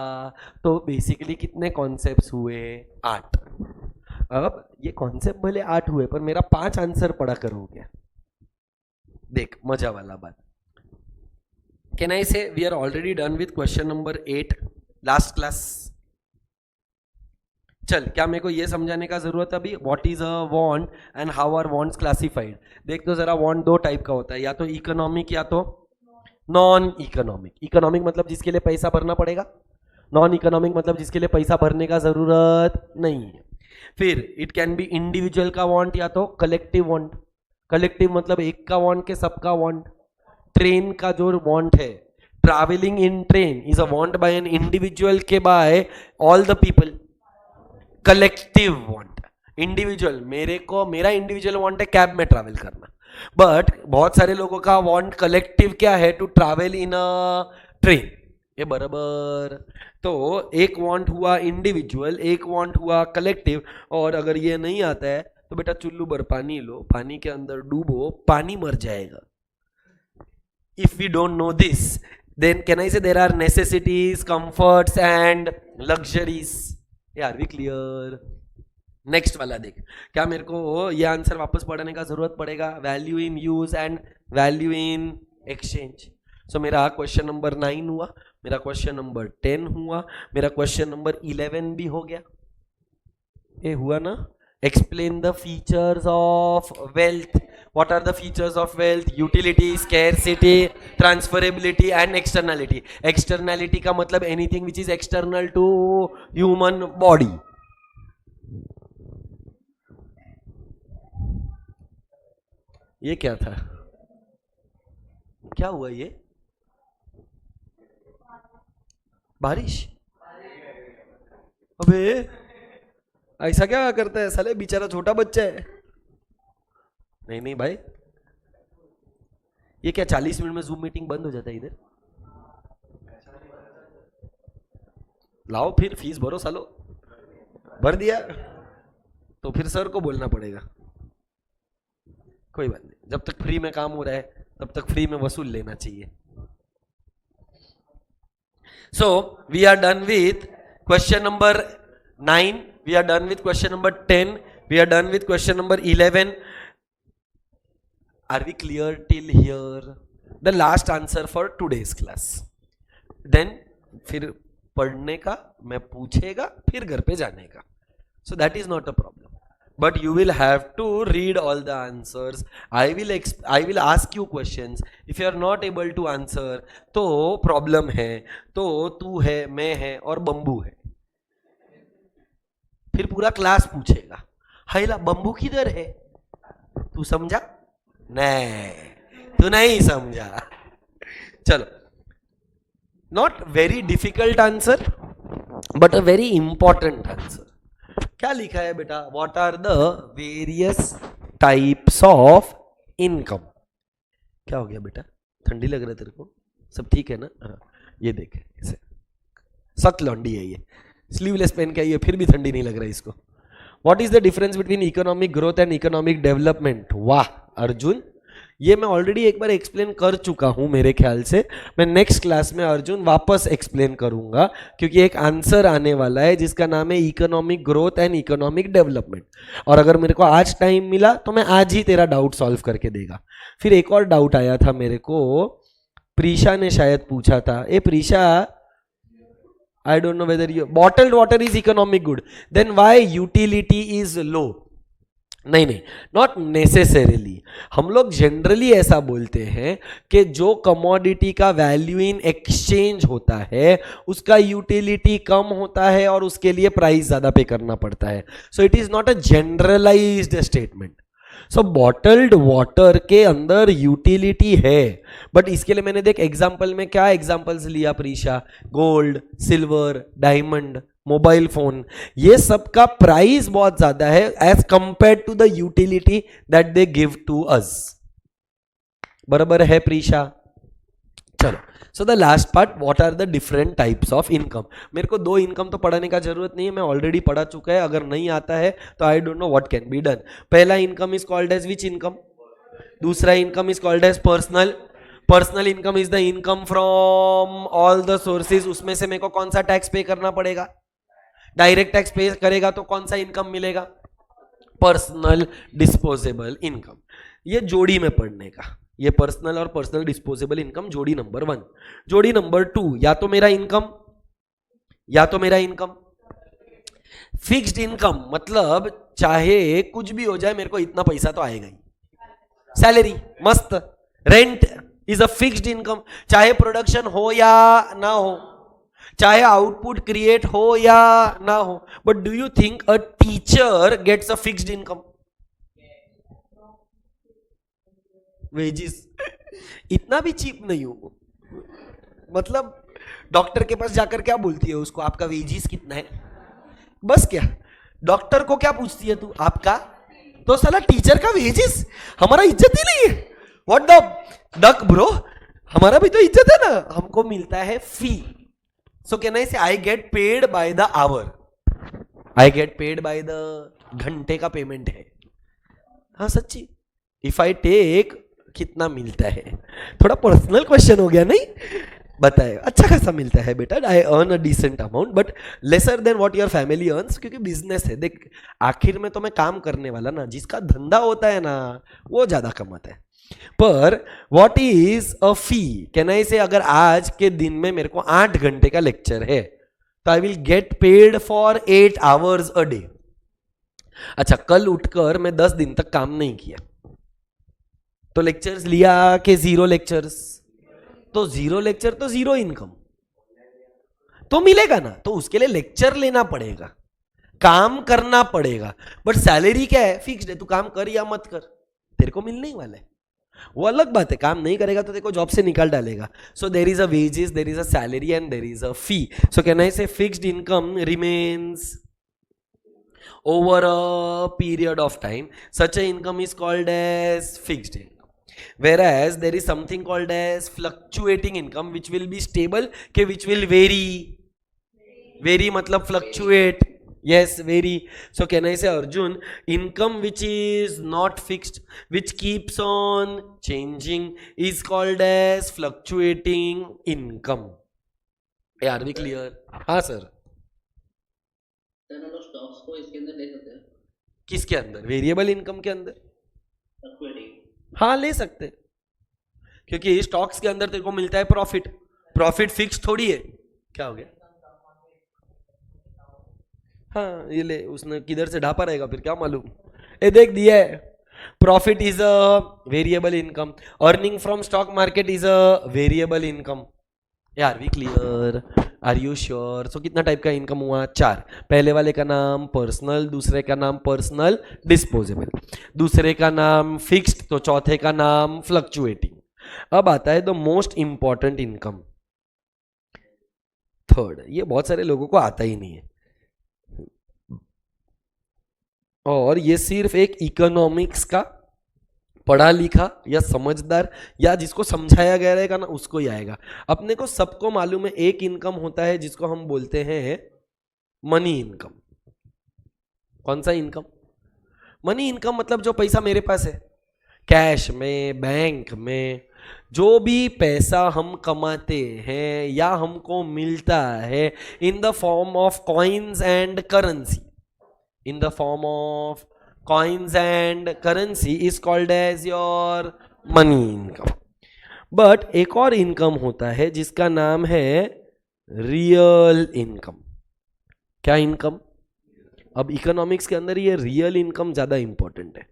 तो basically कितने concepts हुए? 8. अब ये कॉन्सेप्ट भले 8 हुए पर मेरा 5 आंसर पढ़ा कर हो गया. देख मजा वाला बात. Can I say we are already done with question number 8 last class. चल, क्या मेरे को ये समझाने का जरूरत है अभी what is a want and how are wants classified. देख तो जरा, वांट 2 टाइप का होता है, या तो इकोनॉमिक या तो नॉन इकोनॉमिक. इकोनॉमिक मतलब जिसके लिए पैसा भरना पड़ेगा, नॉन इकोनॉमिक मतलब जिसके लिए पैसा भरने का जरूरत नहीं है. फिर इट कैन बी इंडिविजुअल का वांट या तो कलेक्टिव वांट. कलेक्टिव मतलब एक का वांट के सबका वांट. ट्रेन का जो वांट है, travelling in train is a want by an individual के by all the people. Collective want. Individual, मेरा इंडिविजुअल वांट है कैब में ट्रैवल करना, बट बहुत सारे लोगों का वांट कलेक्टिव क्या है, to travel in a train. ये बराबर. तो एक वांट हुआ इंडिविजुअल, एक वांट हुआ कलेक्टिव. और अगर ये नहीं आता है तो बेटा चुल्लू भर पानी लो, पानी के अंदर डूबो, पानी मर जाएगा. If we don't know this then can I say there are necessities, comforts and luxuries. Are we clear? Next वाला देख, क्या मेरे को ये आंसर वापस पढ़ने का जरूरत पड़ेगा? Value in use and value in exchange. So मेरा क्वेश्चन नंबर 9 हुआ, मेरा क्वेश्चन नंबर 10 हुआ, मेरा क्वेश्चन नंबर 11 भी हो गया. ये हुआ ना? Explain the features of wealth. What are the features of wealth? Utility, scarcity, transferability and externality. Externality का मतलब anything which is external to human body. ये क्या था? क्या हुआ? ये बारिश? अबे ऐसा क्या करता है साले, बेचारा छोटा बच्चा है. नहीं नहीं भाई, ये क्या 40 मिनट में जूम मीटिंग बंद हो जाता है इधर? लाओ फिर फीस भरो सालो. भर दिया तो फिर सर को बोलना पड़ेगा. कोई बात नहीं, जब तक फ्री में काम हो रहा है तब तक फ्री में वसूल लेना चाहिए. So we are done with question number 9, we are done with question number 10, we are done with question number 11. Are we clear till here? The last answer for today's class. Then फिर पढ़ने का मैं पूछेगा, फिर घर पे जाने का. So that is not a problem. But you will have to read all the answers. I will ask you questions. If you are not able to answer, तो प्रॉब्लम है, तो तू है, मैं है और बम्बू है. फिर पूरा क्लास पूछेगा, हाइला बम्बू किधर है? तू समझा? नहीं, तू नहीं समझा. चलो, not very difficult answer but a very important answer. क्या लिखा है बेटा? What are the various types of income. क्या हो गया बेटा? ठंडी लग रहा है तेरे को? सब ठीक है ना? हाँ, ये देख, इसे सख्त लौंडी है, ये स्लीवलेस पहन के आई है, फिर भी ठंडी नहीं लग रहा है इसको. What is the difference between economic growth and economic development? वाह अर्जुन, ये मैं ऑलरेडी एक बार एक्सप्लेन कर चुका हूं मेरे ख्याल से. मैं नेक्स्ट क्लास में अर्जुन वापस एक्सप्लेन करूंगा, क्योंकि एक आंसर आने वाला है जिसका नाम है economic growth and economic development. और अगर मेरे को आज टाइम मिला तो मैं आज ही तेरा डाउट सॉल्व करके देगा. फिर एक और डाउट आया था मेरे को, प्रीशा ने शायद पूछा था. ए Prisha, I don't know whether you, bottled water is economic good, then why utility is low? नहीं नहीं, नॉट नेसेसरीली। हम लोग जनरली ऐसा बोलते हैं कि जो कमोडिटी का वैल्यू इन एक्सचेंज होता है उसका यूटिलिटी कम होता है और उसके लिए प्राइस ज्यादा पे करना पड़ता है। So it is not a generalised statement. So bottled water के अंदर यूटिलिटी है, बट इसके लिए मैंने देख एग्जाम्पल में क्या एग्जाम्पल्स लिया Prisha, gold, silver, diamond, mobile phone, ये सब का प्राइस बहुत ज्यादा है as compared to the utility that they give to us. बराबर है प्रीशा? चलो, so the last part, what are the different types of income. मेरे को 2 इनकम तो पढ़ाने का जरूरत नहीं है, मैं ऑलरेडी पढ़ा चुका है। अगर नहीं आता है तो I don't know what can be done. पहला income is called as which income? दूसरा income is called as personal. Personal income is the income from all the sources. उसमें से मेरे को कौन सा टैक्स पे करना पड़ेगा? डायरेक्ट टैक्स पे करेगा तो कौन सा इनकम मिलेगा? Personal disposable income. ये जोड़ी में पढ़ने का, ये पर्सनल और पर्सनल डिस्पोजेबल इनकम जोड़ी नंबर 1। जोड़ी नंबर 2, या तो मेरा इनकम फिक्स्ड इनकम, मतलब चाहे कुछ भी हो जाए मेरे को इतना पैसा तो आएगा ही। सैलरी मस्त, rent is a fixed income, चाहे प्रोडक्शन हो या ना हो, चाहे आउटपुट क्रिएट हो या ना हो। But do you think a teacher gets a fixed income? Wages इतना भी चीप नहीं हो, मतलब डॉक्टर के पास जाकर क्या बोलती है उसको, आपका वेजिस कितना है? बस क्या, डॉक्टर को क्या पूछती है तू, आपका? तो साला टीचर का वेजिस, हमारा इज्जत ही नहीं है। व्हाट द डक ब्रो, हमारा भी तो इज्जत है ना, हमको मिलता है फी। So can I say I get paid by the hour, I get paid by the घंटे का पेमेंट है। हाँ सच्ची, इफ आई टेक कितना मिलता है? थोड़ा पर्सनल क्वेश्चन हो गया नहीं? बताए, अच्छा खासा मिलता है बेटा, I earn a decent amount but lesser than what your family earns, क्योंकि बिजनेस है। देख आखिर में तो मैं काम करने वाला ना, जिसका धंधा होता है ना वो ज्यादा कमाता है। पर what is a fee? Can I से अगर आज के दिन में मेरे को 8 घंटे का लेक्चर है तो I will get paid for 8 hours a day. अच्छा, कल उठकर मैं 10 दिन तक काम नहीं किया तो लेक्चर्स लिया कि 0 लेक्चर्स? तो 0 लेक्चर तो 0 इनकम तो मिलेगा ना, तो उसके लिए लेक्चर लेना पड़ेगा, काम करना पड़ेगा। बट सैलरी क्या है? फिक्स्ड है, तू काम कर या मत कर तेरे को मिलने ही वाला है। वो अलग बात है, काम नहीं करेगा तो देखो जॉब से निकाल डालेगा। So there is a wages, there is a salary and there is a fee. So can I say fixed income remains over a period of time, such a income is called as fixed income. Whereas there is something called as fluctuating income which will be stable के which will vary मतलब fluctuate, yes vary. So can I say Arjun, income which is not fixed, which keeps on changing is called as fluctuating income. Are we clear? हाँ sir. Stocks को इसके अंदर ले सकते हैं? किसके अंदर? वेरिएबल इनकम के अंदर? फ्लक्चुएटिंग। हाँ ले सकते, क्योंकि स्टॉक्स के अंदर तेरे को मिलता है प्रॉफिट। प्रॉफिट फिक्स थोड़ी है। क्या हो गया? हाँ ये ले, उसने किधर से ढापा रहेगा फिर क्या मालूम। ये देख दिया है, profit is a variable income, earning from stock market is a variable income. यार we clear? Are you sure? So कितना टाइप का इनकम हुआ? 4। पहले वाले का नाम पर्सनल, दूसरे का नाम पर्सनल डिस्पोजेबल, दूसरे का नाम फिक्स्ड, तो चौथे का नाम फ्लक्चुएटिंग। अब आता है the most important income, third. ये बहुत सारे लोगों को आता ही नहीं है, और ये सिर्फ एक इकोनॉमिक्स का पढ़ा लिखा या समझदार या जिसको समझाया गया रहेगा ना उसको ही आएगा। अपने को सबको मालूम है एक इनकम होता है जिसको हम बोलते हैं मनी इनकम। कौन सा इनकम? मनी इनकम मतलब जो पैसा मेरे पास है, कैश में, बैंक में, जो भी पैसा हम कमाते हैं या हमको मिलता है इन the form of coins and currency, in the form of coins and currency is called as your money income. But एक और इनकम होता है जिसका नाम है रियल इनकम। क्या इनकम? अब इकोनॉमिक्स के अंदर ये रियल इनकम ज्यादा इंपॉर्टेंट है।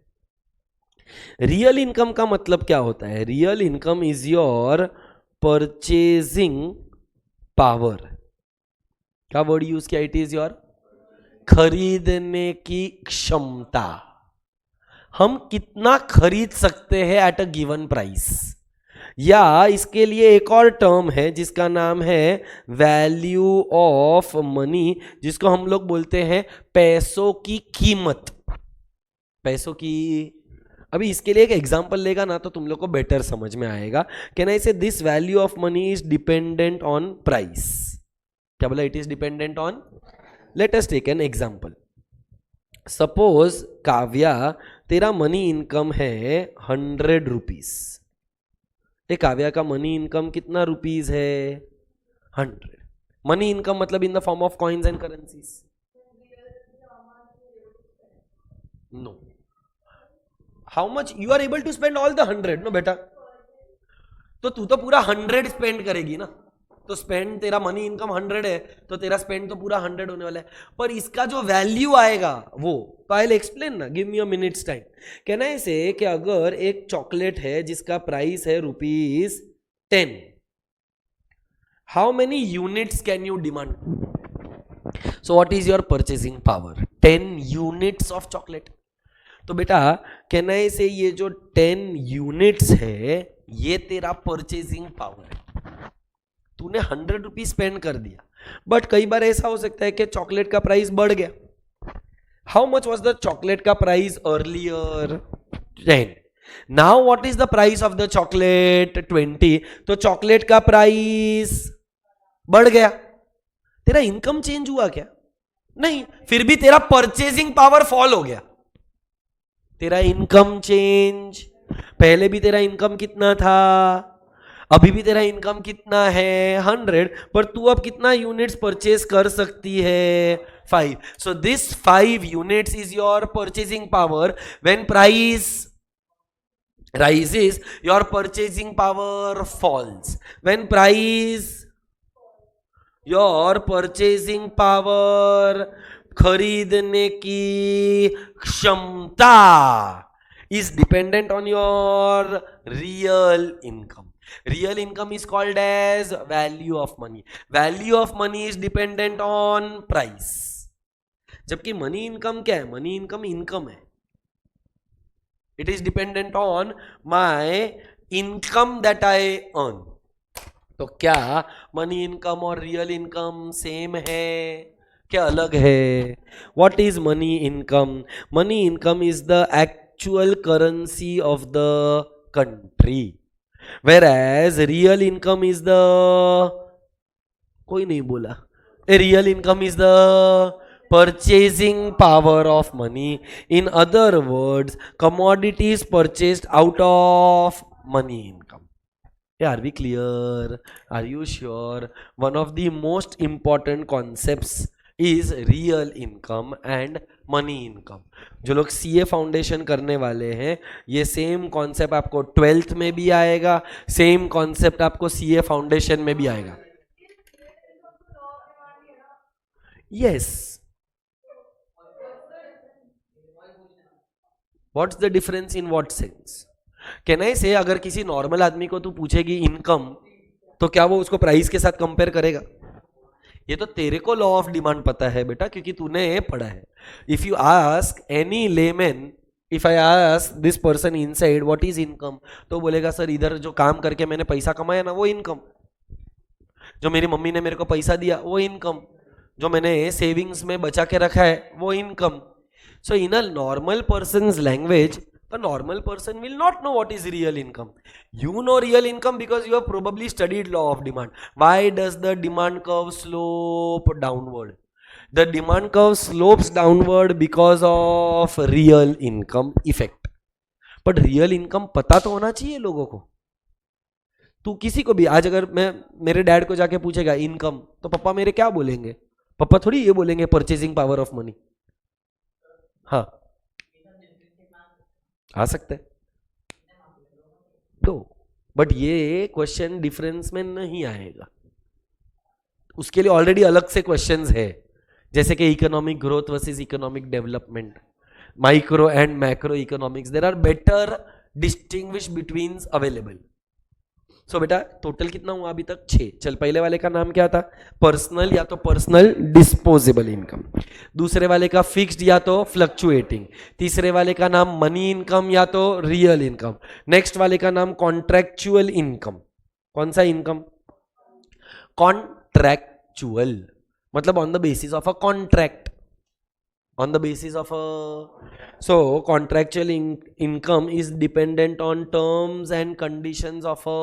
रियल इनकम का मतलब क्या होता है? Real income is your purchasing power. क्या वर्ड यूज किया? इट इज योर खरीदने की क्षमता। हम कितना खरीद सकते हैं एट अ गिवन प्राइस, या इसके लिए एक और टर्म है जिसका नाम है वैल्यू ऑफ मनी, जिसको हम लोग बोलते हैं पैसों की कीमत। पैसों की, अभी इसके लिए एक एग्जांपल लेगा ना तो तुम लोग को बेटर समझ में आएगा। Can I say this value of money is dependent on price? क्या बोला? It is dependent on. Let us take an example. Suppose Kavya, तेरा मनी इनकम है 100 रुपीज। काव्या का मनी इनकम कितना रुपीज है? 100। मनी इनकम मतलब in the form of coins and currencies? No. How much you are able to spend? All the 100? No बेटा, तो तू तो पूरा 100 स्पेंड करेगी ना, तो स्पेंड, तेरा मनी इनकम 100 है तो तेरा स्पेंड तो पूरा 100 होने वाला है। पर इसका जो वैल्यू आएगा वो तो आई विल एक्सप्लेन ना, give me a minutes time. Can I से कि अगर एक चॉकलेट है जिसका प्राइस है ₹10, how many units can you demand? So what is your purchasing power? 10 units of chocolate. तो बेटा कैन आई से ये जो 10 यूनिट्स है ये तेरा परचेसिंग पावर है। तूने 100 रुपीज स्पेंड कर दिया, बट कई बार ऐसा हो सकता है कि चॉकलेट का प्राइस बढ़ गया। How much was the chocolate का price earlier? 10। Now what is the price of the chocolate? 20। तो चॉकलेट का प्राइस बढ़ गया। तेरा इनकम चेंज हुआ क्या? नहीं, फिर भी तेरा परचेसिंग पावर फॉल हो गया। तेरा इनकम चेंज, पहले भी तेरा इनकम कितना था, अभी भी तेरा इनकम कितना है? 100, पर तू अब कितना यूनिट्स परचेज कर सकती है? 5। So this 5 units is your purchasing power. When price rises, your purchasing power falls. When price, your purchasing power, खरीदने की क्षमता is dependent on your real income. Real income is called as value of money. Value of money is dependent on price. जबकि money income क्या है? Money income income है. It is dependent on my income that I earn. तो क्या money income और real income same है क्या अलग है? What is money income? Money income is the actual currency of the country, whereas real income is the, कोई नहीं बोला, real income is the purchasing power of money. In other words, commodities purchased out of money income. Yeah, are we clear? Are you sure? One of the most important concepts is real income and money income. जो लोग CA foundation करने वाले हैं, ये same concept आपको 12th में भी आएगा, सेम कॉन्सेप्ट आपको सीए फाउंडेशन में भी आएगा. Yes. What's the difference in what sense? Can I से अगर किसी नॉर्मल आदमी को तू पूछेगी इनकम, तो क्या वो उसको प्राइस के साथ कंपेयर करेगा? ये तो तेरे को लॉ ऑफ डिमांड पता है बेटा, क्योंकि तूने पढ़ा है. If you ask any layman, if I ask this person inside what is income, तो बोलेगा सर इधर जो काम करके मैंने पैसा कमाया ना वो इनकम, जो मेरी मम्मी ने मेरे को पैसा दिया वो इनकम, जो मैंने सेविंग्स में बचा के रखा है वो income. So in a normal person's language, a normal person will not know what is real income. You know real income because you have probably studied law of demand. Why does the demand curve slope downward? The demand curve slopes downward because of real income effect. But real income पता तो होना चाहिए लोगों को. तू किसी को भी आज अगर मैं मेरे डैड को जाके पूछेगा इनकम, तो पापा मेरे क्या बोलेंगे? पापा थोड़ी ये बोलेंगे परचेजिंग पावर ऑफ मनी. हाँ आ सकते हैं तो, बट ये क्वेश्चन डिफरेंस में नहीं आएगा. उसके लिए ऑलरेडी अलग से क्वेश्चंस है जैसे कि economic growth versus economic development, micro and macro economics, there are better distinguish between available. So बेटा टोटल कितना हुआ अभी तक? 6। चल, पहले वाले का नाम क्या था? पर्सनल या तो पर्सनल डिस्पोजेबल इनकम, दूसरे वाले का फिक्स्ड या तो फ्लक्चुएटिंग, तीसरे वाले का नाम मनी इनकम या तो रियल इनकम, नेक्स्ट वाले का नाम कॉन्ट्रैक्चुअल इनकम। कौन सा इनकम? कॉन्ट्रैक्चुअल, मतलब on the basis of a contract, on the basis of a, so contractual income is dependent on terms and conditions of a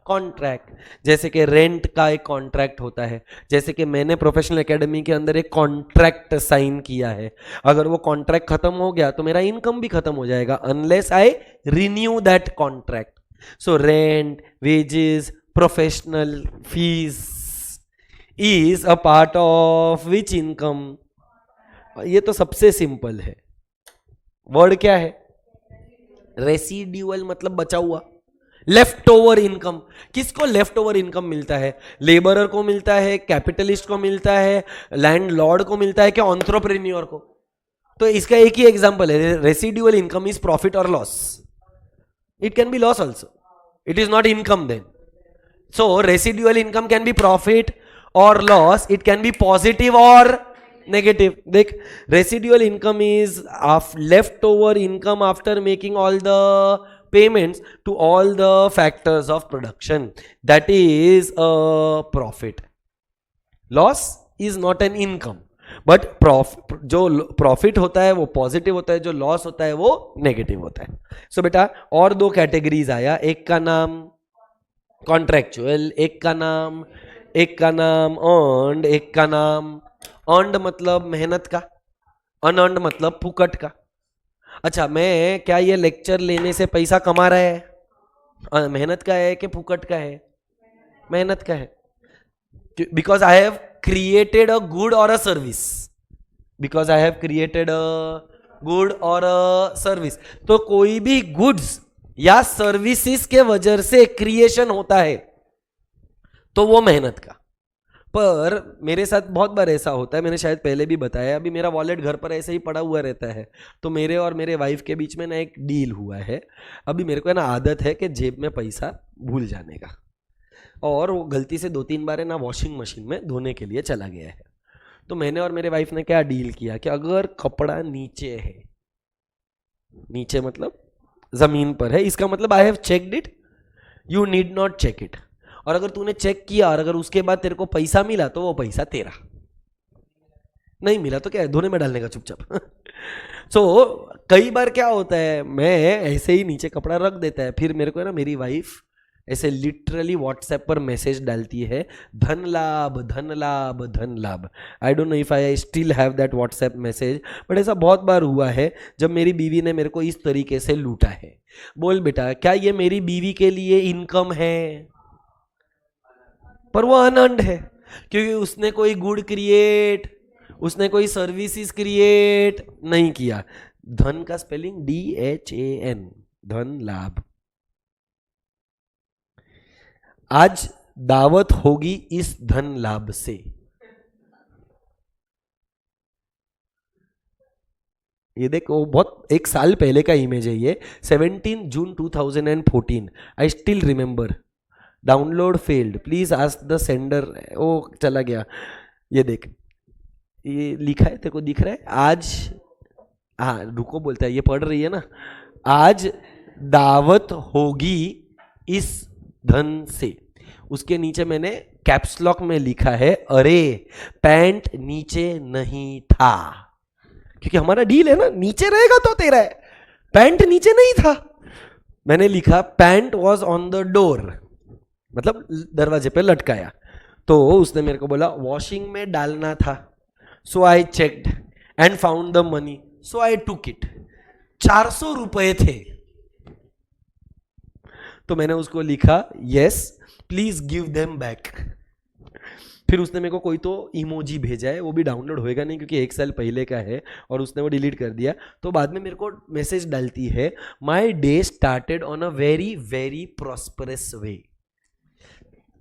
contract। जैसे कि रेंट का एक कॉन्ट्रैक्ट होता है, जैसे कि मैंने प्रोफेशनल एकेडमी के अंदर एक कॉन्ट्रैक्ट साइन किया है, अगर वो कॉन्ट्रैक्ट खत्म हो गया तो मेरा इनकम भी खत्म हो जाएगा unless I renew that contract. So rent, wages, professional fees is a part of which income? ये तो सबसे सिंपल है। वर्ड क्या है? रेसिड्यूअल, मतलब बचा हुआ, लेफ्ट ओवर इनकम। किसको लेफ्ट ओवर इनकम मिलता है? लेबरर को मिलता है, कैपिटलिस्ट को मिलता है, लैंडलॉर्ड को मिलता है, क्या एंटरप्रेन्योर को? तो इसका एक ही एग्जांपल है, रेसिड्यूअल इनकम इज प्रॉफिट और loss. It can be loss also, it is not income then. So residual income can be profit और loss, it can be positive और नेगेटिव। देख, residual income is left over income after making all the payments to all the factors of production, that is a profit. Loss is not an income, but जो profit होता है वो positive होता है, जो loss होता है वो नेगेटिव होता है। सो बेटा और दो कैटेगरीज आया, एक का नाम कॉन्ट्रैक्चुअल, एक का नाम अर्न्ड, एक का नाम अर्न्ड मतलब मेहनत का, अनअर्न्ड मतलब फुकट का। अच्छा, मैं क्या ये लेक्चर लेने से पैसा कमा रहा है? मेहनत का है कि फुकट का है? मेहनत का है, because I have created a good और a service, because I have created a good और अ सर्विस। तो कोई भी गुड्स या सर्विसेज के वजह से क्रिएशन होता है तो वो मेहनत का। पर मेरे साथ बहुत बार ऐसा होता है, मैंने शायद पहले भी बताया, अभी मेरा वॉलेट घर पर ऐसे ही पड़ा हुआ रहता है, तो मेरे और मेरे वाइफ के बीच में ना एक डील हुआ है। अभी मेरे को है ना आदत है कि जेब में पैसा भूल जाने का, और वो गलती से 2-3 बार है ना वॉशिंग मशीन में धोने के लिए चला गया है। तो मैंने और मेरे वाइफ ने क्या डील किया कि अगर कपड़ा नीचे है, नीचे मतलब जमीन पर है, इसका मतलब I have checked it, you need not check it. और अगर तूने चेक किया और अगर उसके बाद तेरे को पैसा मिला तो वो पैसा तेरा, नहीं मिला तो क्या है, धोने में डालने का चुपचाप। सो कई बार क्या होता है, मैं ऐसे ही नीचे कपड़ा रख देता है, फिर मेरे को है ना मेरी वाइफ ऐसे लिटरली व्हाट्सएप पर मैसेज डालती है, धन लाभ धन लाभ धन लाभ। आई don't know if I still have that WhatsApp message, but ऐसा बहुत बार हुआ है जब मेरी बीवी ने मेरे को इस तरीके से लूटा है। बोल बेटा, क्या ये मेरी बीवी के लिए इनकम है? पर वो अनअर्न्ड है, क्योंकि उसने कोई गुड क्रिएट, उसने कोई सर्विसेज क्रिएट नहीं किया। धन का स्पेलिंग DHAN, धन लाभ। आज दावत होगी इस धन लाभ से। ये देखो, बहुत एक साल पहले का इमेज है ये, 17 June 2014। I still remember. Download failed, please ask the sender. ओ चला गया। ये देख, ये लिखा है, तेरे को दिख रहा है? आज, हाँ रुको बोलता है, ये पढ़ रही है ना, आज दावत होगी इस धन से। उसके नीचे मैंने कैप्स लॉक में लिखा है, अरे पैंट नीचे नहीं था, क्योंकि हमारा डील है ना, नीचे रहेगा तो तेरा है, पैंट नीचे नहीं था। मैंने लिखा pant was on the door, मतलब दरवाजे पे लटकाया। तो उसने मेरे को बोला वॉशिंग में डालना था, so I checked and found the money, so I took it. 400 रुपए थे। तो मैंने उसको लिखा, yes please give them back. फिर उसने मेरे को कोई तो इमोजी भेजा है, वो भी डाउनलोड होएगा नहीं क्योंकि 1 साल पहले का है, और उसने वो डिलीट कर दिया। तो बाद में मेरे को मैसेज डालती है, my day started on a very very prosperous way.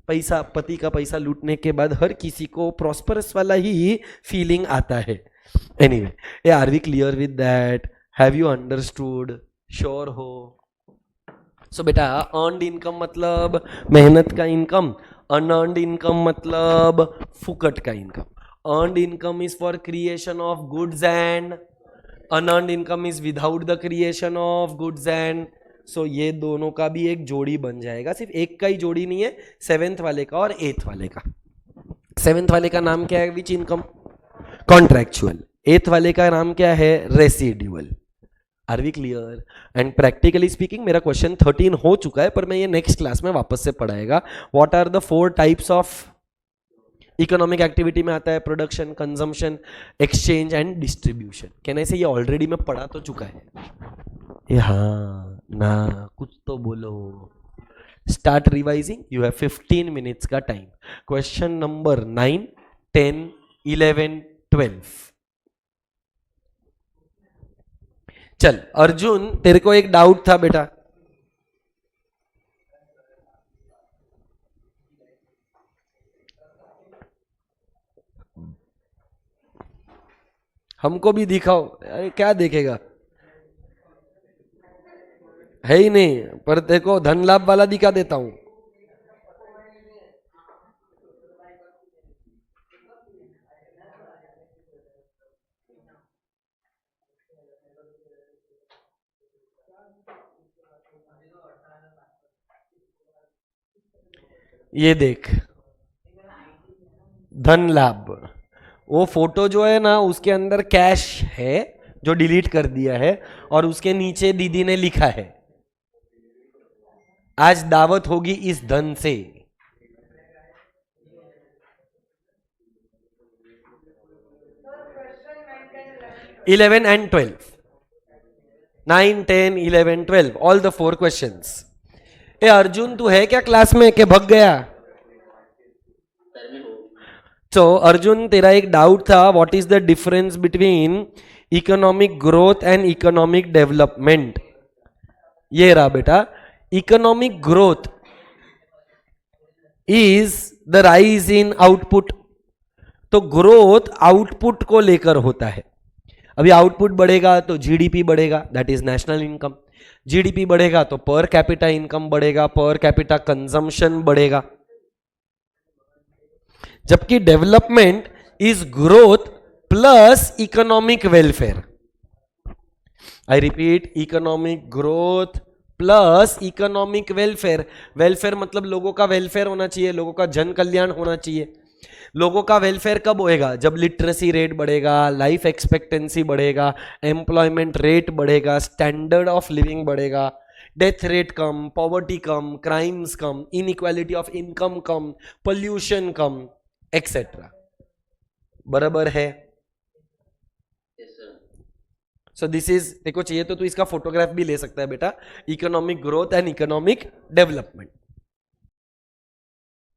पैसा, पति का पैसा लूटने के बाद हर किसी को प्रॉस्परस वाला ही फीलिंग आता है. Anyway, are we clear with that? Have you understood? Sure हो? सो बेटा, अर्नड इनकम मतलब मेहनत का इनकम, अनअर्नड इनकम मतलब फुकट का income. Earned income is for creation of goods and unearned income is without the creation of goods and. So ये दोनों का भी एक जोड़ी बन जाएगा. सिर्फ एक का ही जोड़ी नहीं है, 7th वाले का और 8th वाले का. 7th वाले का नाम क्या है? विच इनकम? कॉन्ट्रैक्चुअल. 8th वाले का नाम क्या है? Residual. Are we clear? And practically speaking मेरा क्वेश्चन 13 हो चुका है, पर मैं ये नेक्स्ट क्लास में वापस से पढ़ाएगा. What are the 4 types of economic activity में आता है? Production, consumption, exchange and distribution. कहने से ये ऑलरेडी मैं पढ़ा तो चुका है. ये हाँ ना, कुछ तो बोलो. Start revising. You have 15 minutes का टाइम. Question number 9, 10, 11, 12. चल अर्जुन, तेरे को एक डाउट था बेटा. हमको भी दिखाओ. अरे क्या देखेगा? है ही नहीं. पर देखो, धन लाभ वाला दिखा देता हूं. ये देख, धन लाभ. वो फोटो जो है ना, उसके अंदर कैश है जो डिलीट कर दिया है, और उसके नीचे दीदी ने लिखा है, आज दावत होगी इस धन से. Eleven and 12. 9, 10, 11, 12. All the 4 questions. ए अर्जुन, तू है क्या क्लास में के भग गया? तो अर्जुन, तेरा एक डाउट था, what is the difference between economic growth and economic development. ये रहा बेटा. Economic growth is the rise in output. तो ग्रोथ आउटपुट को लेकर होता है. अभी आउटपुट बढ़ेगा तो जीडीपी बढ़ेगा, that is national income. GDP बढ़ेगा तो पर कैपिटा इनकम बढ़ेगा, पर कैपिटा कंजम्पशन बढ़ेगा. जबकि development is growth plus economic welfare. I repeat, economic growth plus economic welfare. Welfare मतलब लोगों का वेलफेयर होना चाहिए, लोगों का जन कल्याण होना चाहिए. लोगों का वेलफेयर कब होएगा? जब लिटरेसी रेट बढ़ेगा, लाइफ एक्सपेक्टेंसी बढ़ेगा, एम्प्लॉयमेंट रेट बढ़ेगा, स्टैंडर्ड ऑफ लिविंग बढ़ेगा, death rate come, poverty come, crimes come, inequality of income come, pollution come, etcetera. बराबर है? सो दिस इज, देखो चाहिए तो तू इसका फोटोग्राफ भी ले सकता है बेटा. Economic growth and economic development.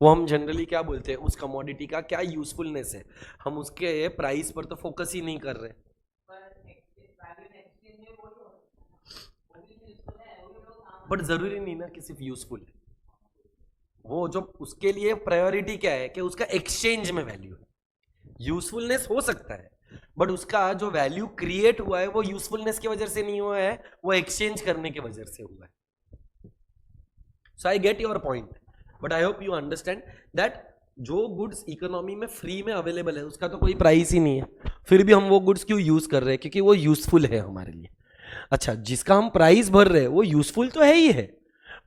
वो हम जनरली क्या बोलते हैं, उस कमोडिटी का क्या यूजफुलनेस है, हम उसके प्राइस पर तो फोकस ही नहीं कर रहे. बट जरूरी नहीं ना कि सिर्फ यूजफुल है. वो जो उसके लिए प्रायोरिटी क्या है कि उसका एक्सचेंज में वैल्यू है. यूजफुलनेस हो सकता है, बट उसका जो वैल्यू क्रिएट हुआ है वो यूजफुलनेस की वजह से नहीं हुआ है, वो एक्सचेंज करने की वजह से हुआ है. So I get your point, but I hope you understand that जो गुड्स इकोनॉमी में फ्री में अवेलेबल है उसका तो कोई प्राइस ही नहीं है, फिर भी हम वो गुड्स क्यों यूज कर रहे हैं? क्योंकि वो यूजफुल है हमारे लिए. अच्छा, जिसका हम प्राइस भर रहे हैं वो यूजफुल तो है ही है,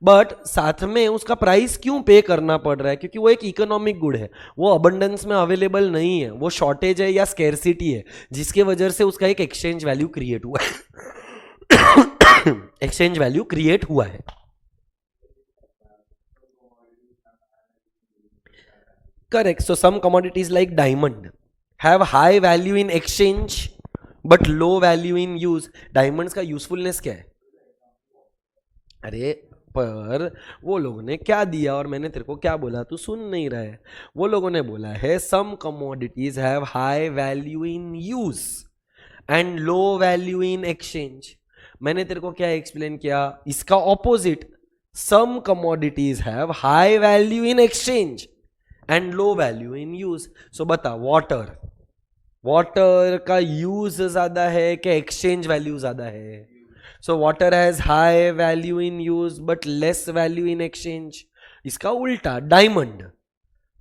बट साथ में उसका प्राइस क्यों पे करना पड़ रहा है? क्योंकि वो एक इकोनॉमिक गुड है, वो अबंडेंस में अवेलेबल नहीं है, वो शॉर्टेज है या स्केर्सिटी है, जिसके वजह से उसका एक एक्सचेंज वैल्यू क्रिएट हुआ है. एक्सचेंज वैल्यू क्रिएट हुआ है. Correct. So some commodities like diamond have high value in exchange but low value in use. Diamonds का यूजफुलनेस क्या है? अरे पर वो लोगों ने क्या दिया और मैंने तेरे को क्या बोला, तू सुन नहीं रहा है. वो लोगों ने बोला है some commodities have high value in use and low value in exchange. मैंने तेरे को क्या एक्सप्लेन किया? इसका opposite, some commodities have high value in exchange and low value in use. So बता, water का use ज़्यादा है कि exchange value ज़्यादा है? So water has high value in use but less value in exchange. इसका उल्टा diamond,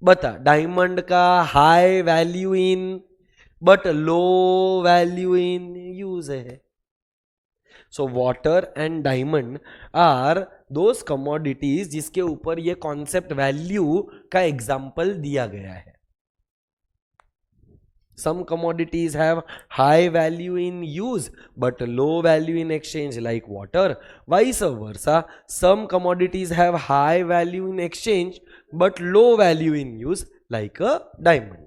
बता, diamond का high value in but low value in use है. So water and diamond are those commodities जिसके ऊपर ये concept value का example दिया गया है. Some commodities have high value in use but low value in exchange like water. Vice versa, some commodities have high value in exchange but low value in use like a diamond.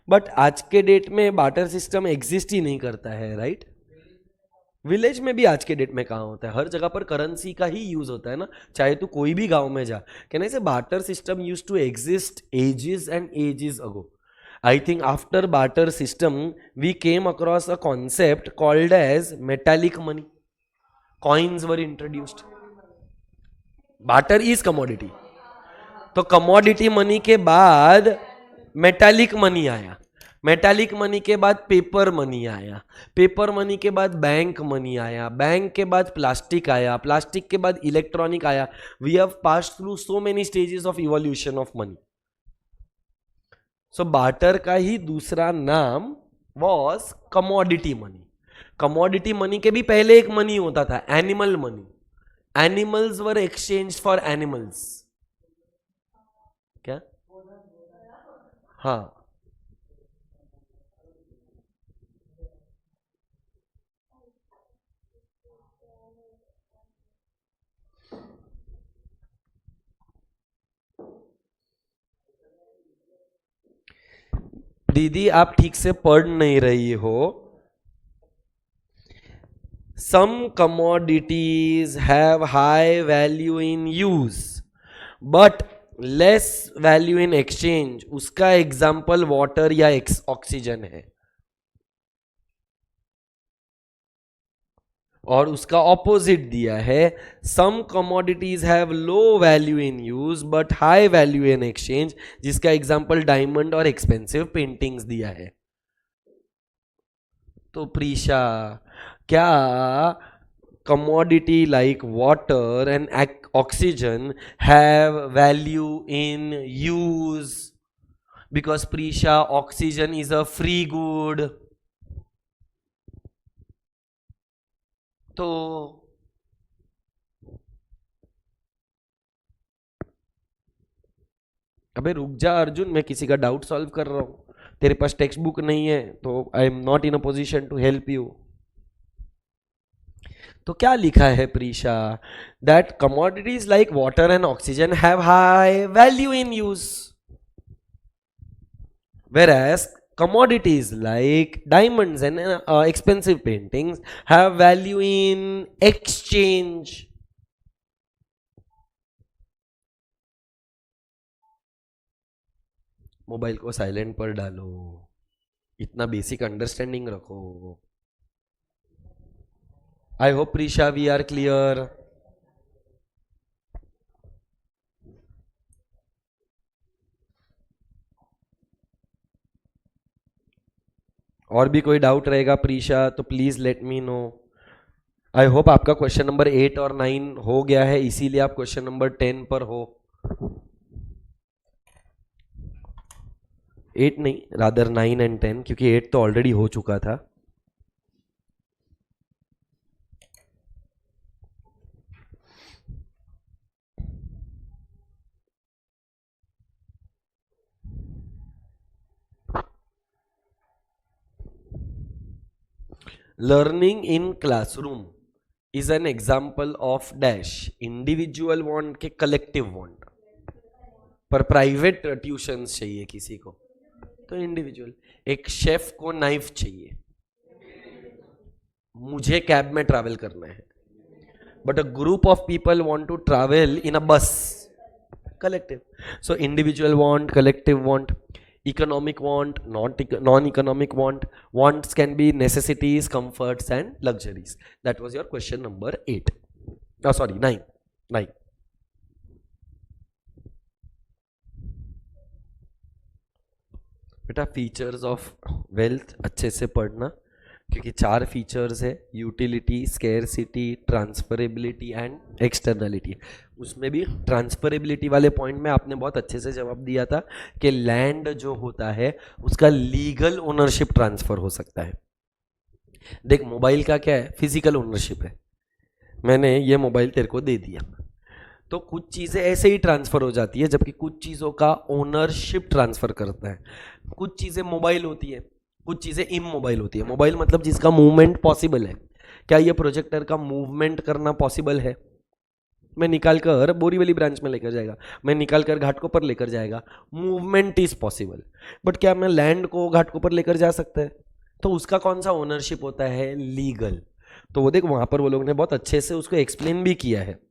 But आज के date में barter system exist ही नहीं करता है, right? Village में भी आज के डेट में कहाँ होता है? हर जगह पर करेंसी का ही यूज होता है ना, चाहे तू कोई भी गांव में जा. Can I say barter system use to exist ages and ages ago. I think after barter system we came across a concept called as metallic money. Coins were introduced. Barter is commodity. तो commodity money के बाद metallic money आया, metallic money के बाद paper money आया, paper money के बाद bank money आया, बैंक के बाद प्लास्टिक आया, प्लास्टिक के बाद इलेक्ट्रॉनिक आया. We have passed through so many stages of evolution of money. So barter का ही दूसरा नाम was commodity money. Commodity money के भी पहले एक मनी होता था, animal money. Animals were exchange for animals. क्या? हाँ, दीदी आप ठीक से पढ़ नहीं रही हो. Some commodities have high value in use but less value in exchange. उसका एग्जाम्पल वाटर या ऑक्सीजन है. और उसका ऑपोजिट दिया है, some commodities have low value in use but high value in exchange, जिसका एग्जाम्पल डायमंड और एक्सपेंसिव पेंटिंग्स दिया है. तो प्रीशा, क्या commodity like water and oxygen have value in use? Because Prisha, oxygen is a free good. तो अबे रुक जा अर्जुन, मैं किसी का डाउट सॉल्व कर रहा हूं. तेरे पास टेक्स्ट बुक नहीं है तो I am not in a position to help you. तो क्या लिखा है Prisha? That commodities like water and oxygen have high value in use, whereas commodities like diamonds and expensive paintings have value in exchange. Mobile को silent पर डालो, इतना basic understanding रखो. I hope Prisha we are clear. और भी कोई doubt रहेगा प्रीशा तो please let me know. I hope आपका क्वेश्चन नंबर 8 और 9 हो गया है, इसीलिए आप क्वेश्चन नंबर 10 पर हो. 8 नहीं, रादर 9 एंड 10, क्योंकि 8 तो ऑलरेडी हो चुका था. Learning in classroom is an example of dash individual want के collective want. पर प्राइवेट ट्यूशन्स चाहिए किसी को तो इंडिविजुअल. एक शेफ को नाइफ चाहिए, मुझे कैब में ट्रैवल करना है, but a group of people want to travel in a bus, collective. So individual want, collective want. economic want, not non-economic want. Wants can be necessities, comforts and luxuries. That was your question number 8. Oh, sorry, 9. बेटा features of wealth अच्छे से पढ़ना, क्योंकि 4 features है, utility, scarcity, transferability and externality. उसमें भी transferability वाले point में आपने बहुत अच्छे से जवाब दिया था कि लैंड जो होता है उसका लीगल ओनरशिप ट्रांसफर हो सकता है. देख मोबाइल का क्या है, फिजिकल ओनरशिप है. मैंने ये मोबाइल तेरे को दे दिया तो कुछ चीज़ें ऐसे ही ट्रांसफ़र हो जाती है, जबकि कुछ चीज़ों का ओनरशिप ट्रांसफ़र करता है. कुछ चीज़ें मोबाइल होती है, कुछ चीज़ें इमोबाइल होती है. मोबाइल मतलब जिसका मूवमेंट पॉसिबल है. क्या ये प्रोजेक्टर का मूवमेंट करना पॉसिबल है? मैं निकाल कर बोरीवली ब्रांच में लेकर जाएगा, मैं निकाल कर घाटकोपर लेकर जाएगा, मूवमेंट इज पॉसिबल. बट क्या मैं लैंड को घाटकोपर लेकर जा सकता है? तो उसका कौन सा ओनरशिप होता है? लीगल. तो वो देख वहाँ पर वो लोग ने बहुत अच्छे से उसको एक्सप्लेन भी किया है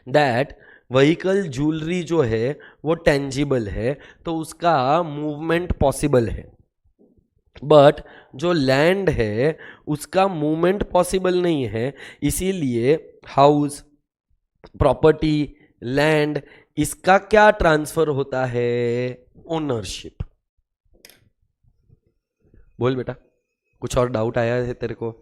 दैट व्हीकल ज्वेलरी जो है वो टेंजिबल है तो उसका मूवमेंट पॉसिबल है. बट जो लैंड है उसका मूवमेंट पॉसिबल नहीं है. इसीलिए हाउस, प्रॉपर्टी, लैंड, इसका क्या ट्रांसफर होता है? ओनरशिप. बोल बेटा, कुछ और डाउट आया है तेरे को?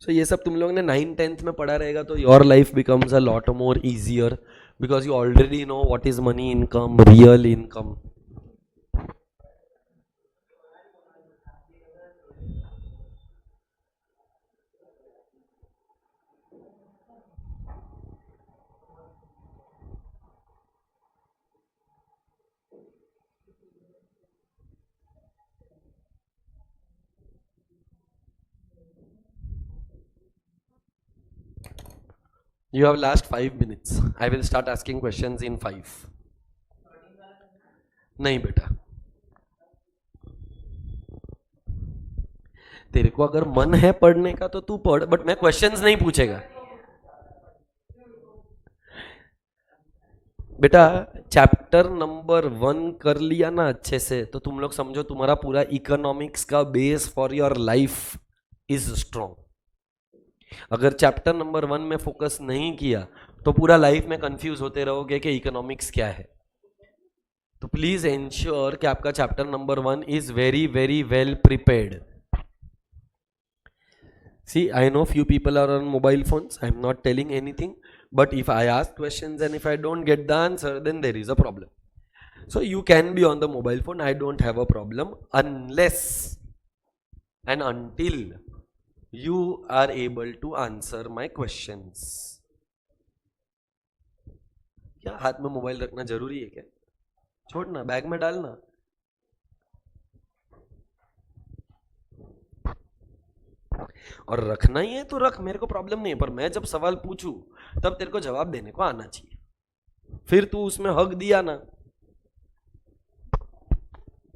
सो ये सब तुम लोगों ने 9th-10th में पढ़ा रहेगा तो your life becomes a lot more easier because you already know what is money income, real income. You have last 5 minutes. I will start asking questions in 5. नहीं बेटा, तेरे को अगर मन है पढ़ने का तो तू पढ़, बट मैं क्वेश्चंस नहीं पूछेगा. बेटा चैप्टर नंबर 1 कर लिया ना अच्छे से तो तुम लोग समझो तुम्हारा पूरा इकोनॉमिक्स का base for your life is strong. अगर चैप्टर नंबर 1 में फोकस नहीं किया तो पूरा लाइफ में कंफ्यूज होते रहोगे कि इकोनॉमिक्स क्या है. तो प्लीज एंश्योर कि आपका chapter number 1 is very very well prepared. See, I know few people are on mobile phones. I am not telling anything. But if I ask questions and if I don't get the answer, then there is a problem. So you can be on the mobile phone. I don't have a problem unless and until you are able to answer my questions. क्या हाथ में mobile रखना जरूरी है क्या? छोड़ना, bag में डालना. और रखना ही है तो रख, मेरे को प्रॉब्लम नहीं है. पर मैं जब सवाल पूछूं तब तेरे को जवाब देने को आना चाहिए. फिर तू उसमें हक दिया ना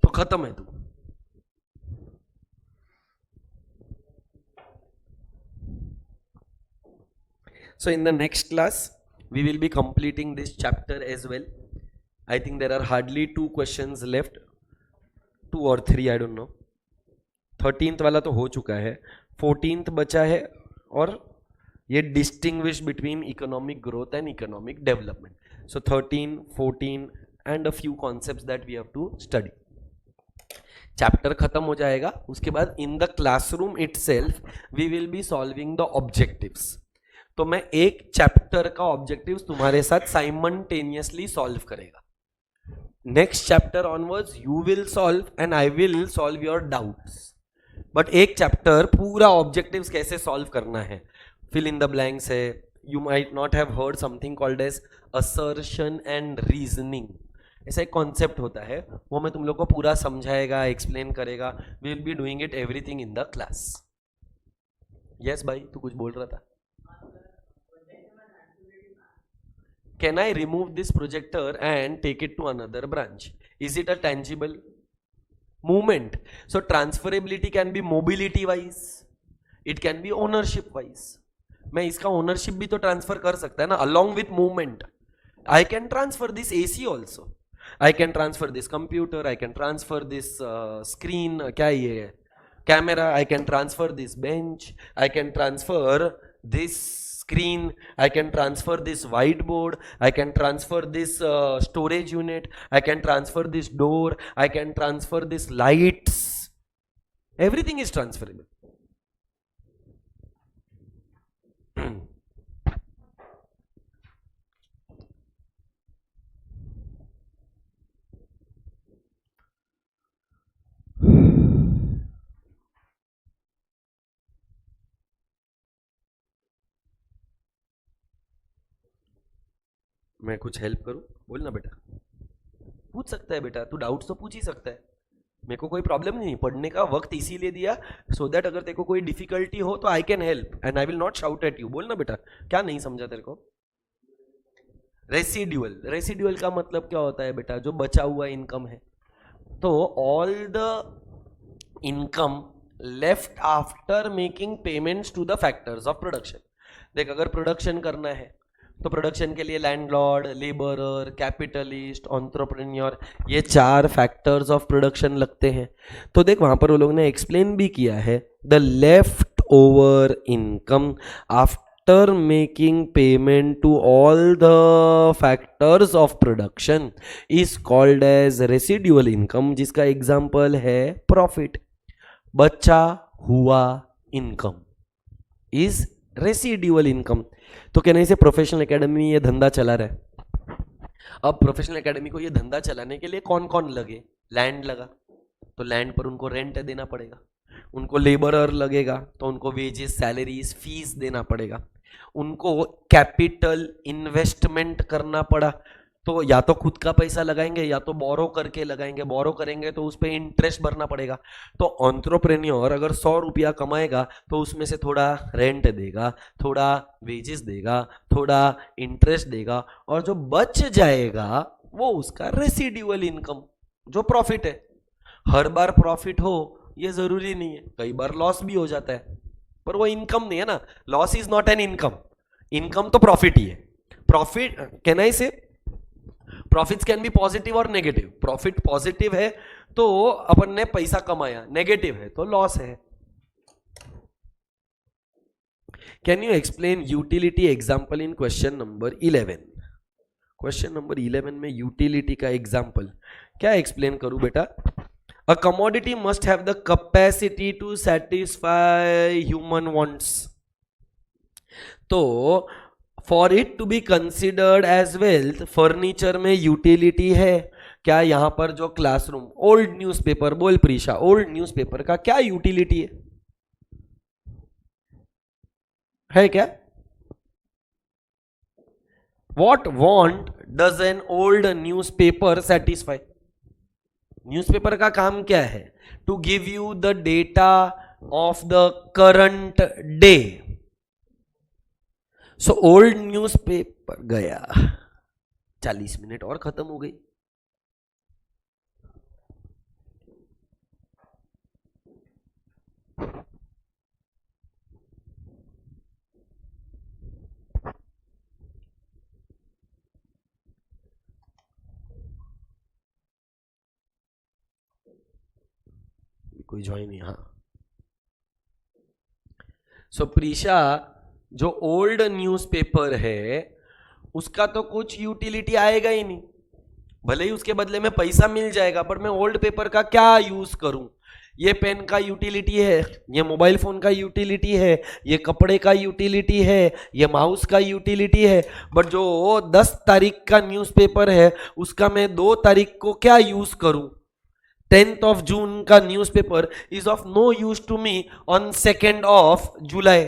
तो खत्म है तू. So in the next class we will be completing this chapter as well. I think there are hardly 2 questions left, 2 or 3, I don't know. 13th वाला तो हो चुका है, 14th बचा है और ये distinguish between economic growth and economic development. So 13, 14 and a few concepts that we have to study. Chapter खत्म हो जाएगा, उसके बाद in the classroom itself we will be solving the objectives. तो मैं एक चैप्टर का ऑब्जेक्टिव्स तुम्हारे साथ साइमल्टेनियसली सॉल्व करेगा. Next chapter onwards you will solve and I will solve your doubts. But एक चैप्टर पूरा ऑब्जेक्टिव्स कैसे सॉल्व करना है, फिल इन द ब्लैंक्स है. You might not have heard something called as assertion and reasoning. ऐसा एक concept होता है, वो मैं तुम लोग को पूरा समझाएगा, एक्सप्लेन करेगा. We will be doing it everything in the class. Yes भाई, तू कुछ बोल रहा था. Can I remove this projector and take it to another branch? Is it a tangible movement? So transferability can be mobility wise, it can be ownership wise. मैं इसका ownership भी तो transfer कर सकता है ना along with movement. I can transfer this AC also. I can transfer this computer, I can transfer this screen, क्या ये है, camera, I can transfer this bench, I can transfer this screen, I can transfer this whiteboard, I can transfer this storage unit, I can transfer this door, I can transfer this lights. Everything is transferable. मैं कुछ help करूं? बोलना बेटा, पूछ सकता है बेटा, तू डाउट्स तो पूछ ही सकता है, मेरे को कोई प्रॉब्लम नहीं, पढ़ने का वक्त इसीलिए दिया सो दैट अगर तेरे को कोई डिफिकल्टी हो तो I can help and I will not shout at you. बोलना बेटा, क्या नहीं समझा तेरे को? रेसिड्यूअल, रेसिड्यूअल का मतलब क्या होता है बेटा? जो बचा हुआ इनकम है, तो all the income left after making payments to the factors of production. देख, अगर प्रोडक्शन करना है तो प्रोडक्शन के लिए लैंडलॉर्ड, लेबरर, कैपिटलिस्ट, एंटरप्रेन्योर, ये 4 फैक्टर्स ऑफ प्रोडक्शन लगते हैं। तो देख, वहां पर वो लोग ने एक्सप्लेन भी किया है, the left over income after making payment to all the factors of production is called as residual income, जिसका एग्जाम्पल है प्रॉफिट। बचा हुआ इनकम इज रेसिड्यूअल इनकम। तो कहने से प्रोफेशनल एकेडमी में ये धंधा चला रहा है। अब प्रोफेशनल एकेडमी को ये धंधा चलाने के लिए कौन कौन लगे? लैंड लगा, तो लैंड पर उनको रेंट देना पड़ेगा, उनको लेबरर लगेगा तो उनको वेजेस, सैलरीज, फीस देना पड़ेगा, उनको कैपिटल इन्वेस्टमेंट करना पड़ा, तो या तो खुद का पैसा लगाएंगे या तो बोरो करके लगाएंगे, बोरो करेंगे तो उस पर इंटरेस्ट भरना पड़ेगा। तो एंटरप्रेन्योर अगर 100 रुपया कमाएगा तो उसमें से थोड़ा रेंट देगा, थोड़ा वेजेस देगा, थोड़ा इंटरेस्ट देगा, और जो बच जाएगा वो उसका रेसिड्यूअल इनकम, जो प्रॉफिट है। हर बार प्रॉफिट हो ये जरूरी नहीं है, कई बार लॉस भी हो जाता है, पर वो इनकम नहीं है ना। Loss is not an income, income तो प्रॉफिट ही है। प्रॉफिट कैन आई से प्रॉफिट्स कैन बी पॉजिटिव और नेगेटिव। प्रॉफिट पॉजिटिव है तो अपन ने पैसा कमाया, नेगेटिव है तो लॉस है। Can you explain utility example in question number 11? Question number 11 में यूटिलिटी का एग्जाम्पल क्या एक्सप्लेन करूं बेटा? A commodity must have the capacity to satisfy human wants. तो for it to be considered as wealth, furniture में utility है क्या? यहां पर जो क्लासरूम, ओल्ड न्यूज़पेपर, बोल प्रीशा, ओल्ड न्यूज़पेपर का क्या यूटिलिटी है क्या? What want does an old newspaper satisfy? Newspaper का काम क्या है? To give you the data of the current day. So old newspaper गया, 40 मिनट और खत्म हो गई। कोई ज्वाइन नहीं? हाँ, सो प्रीशा, जो ओल्ड न्यूज़पेपर है उसका तो कुछ यूटिलिटी आएगा ही नहीं, भले ही उसके बदले में पैसा मिल जाएगा, पर मैं ओल्ड पेपर का क्या यूज करूं? ये पेन का यूटिलिटी है, ये मोबाइल फोन का यूटिलिटी है, ये कपड़े का यूटिलिटी है, ये माउस का यूटिलिटी है, बट जो 10 तारीख का न्यूज़पेपर है उसका मैं 2 तारीख को क्या यूज करूं? 10th of June का newspaper is of no use to me on 2nd of July.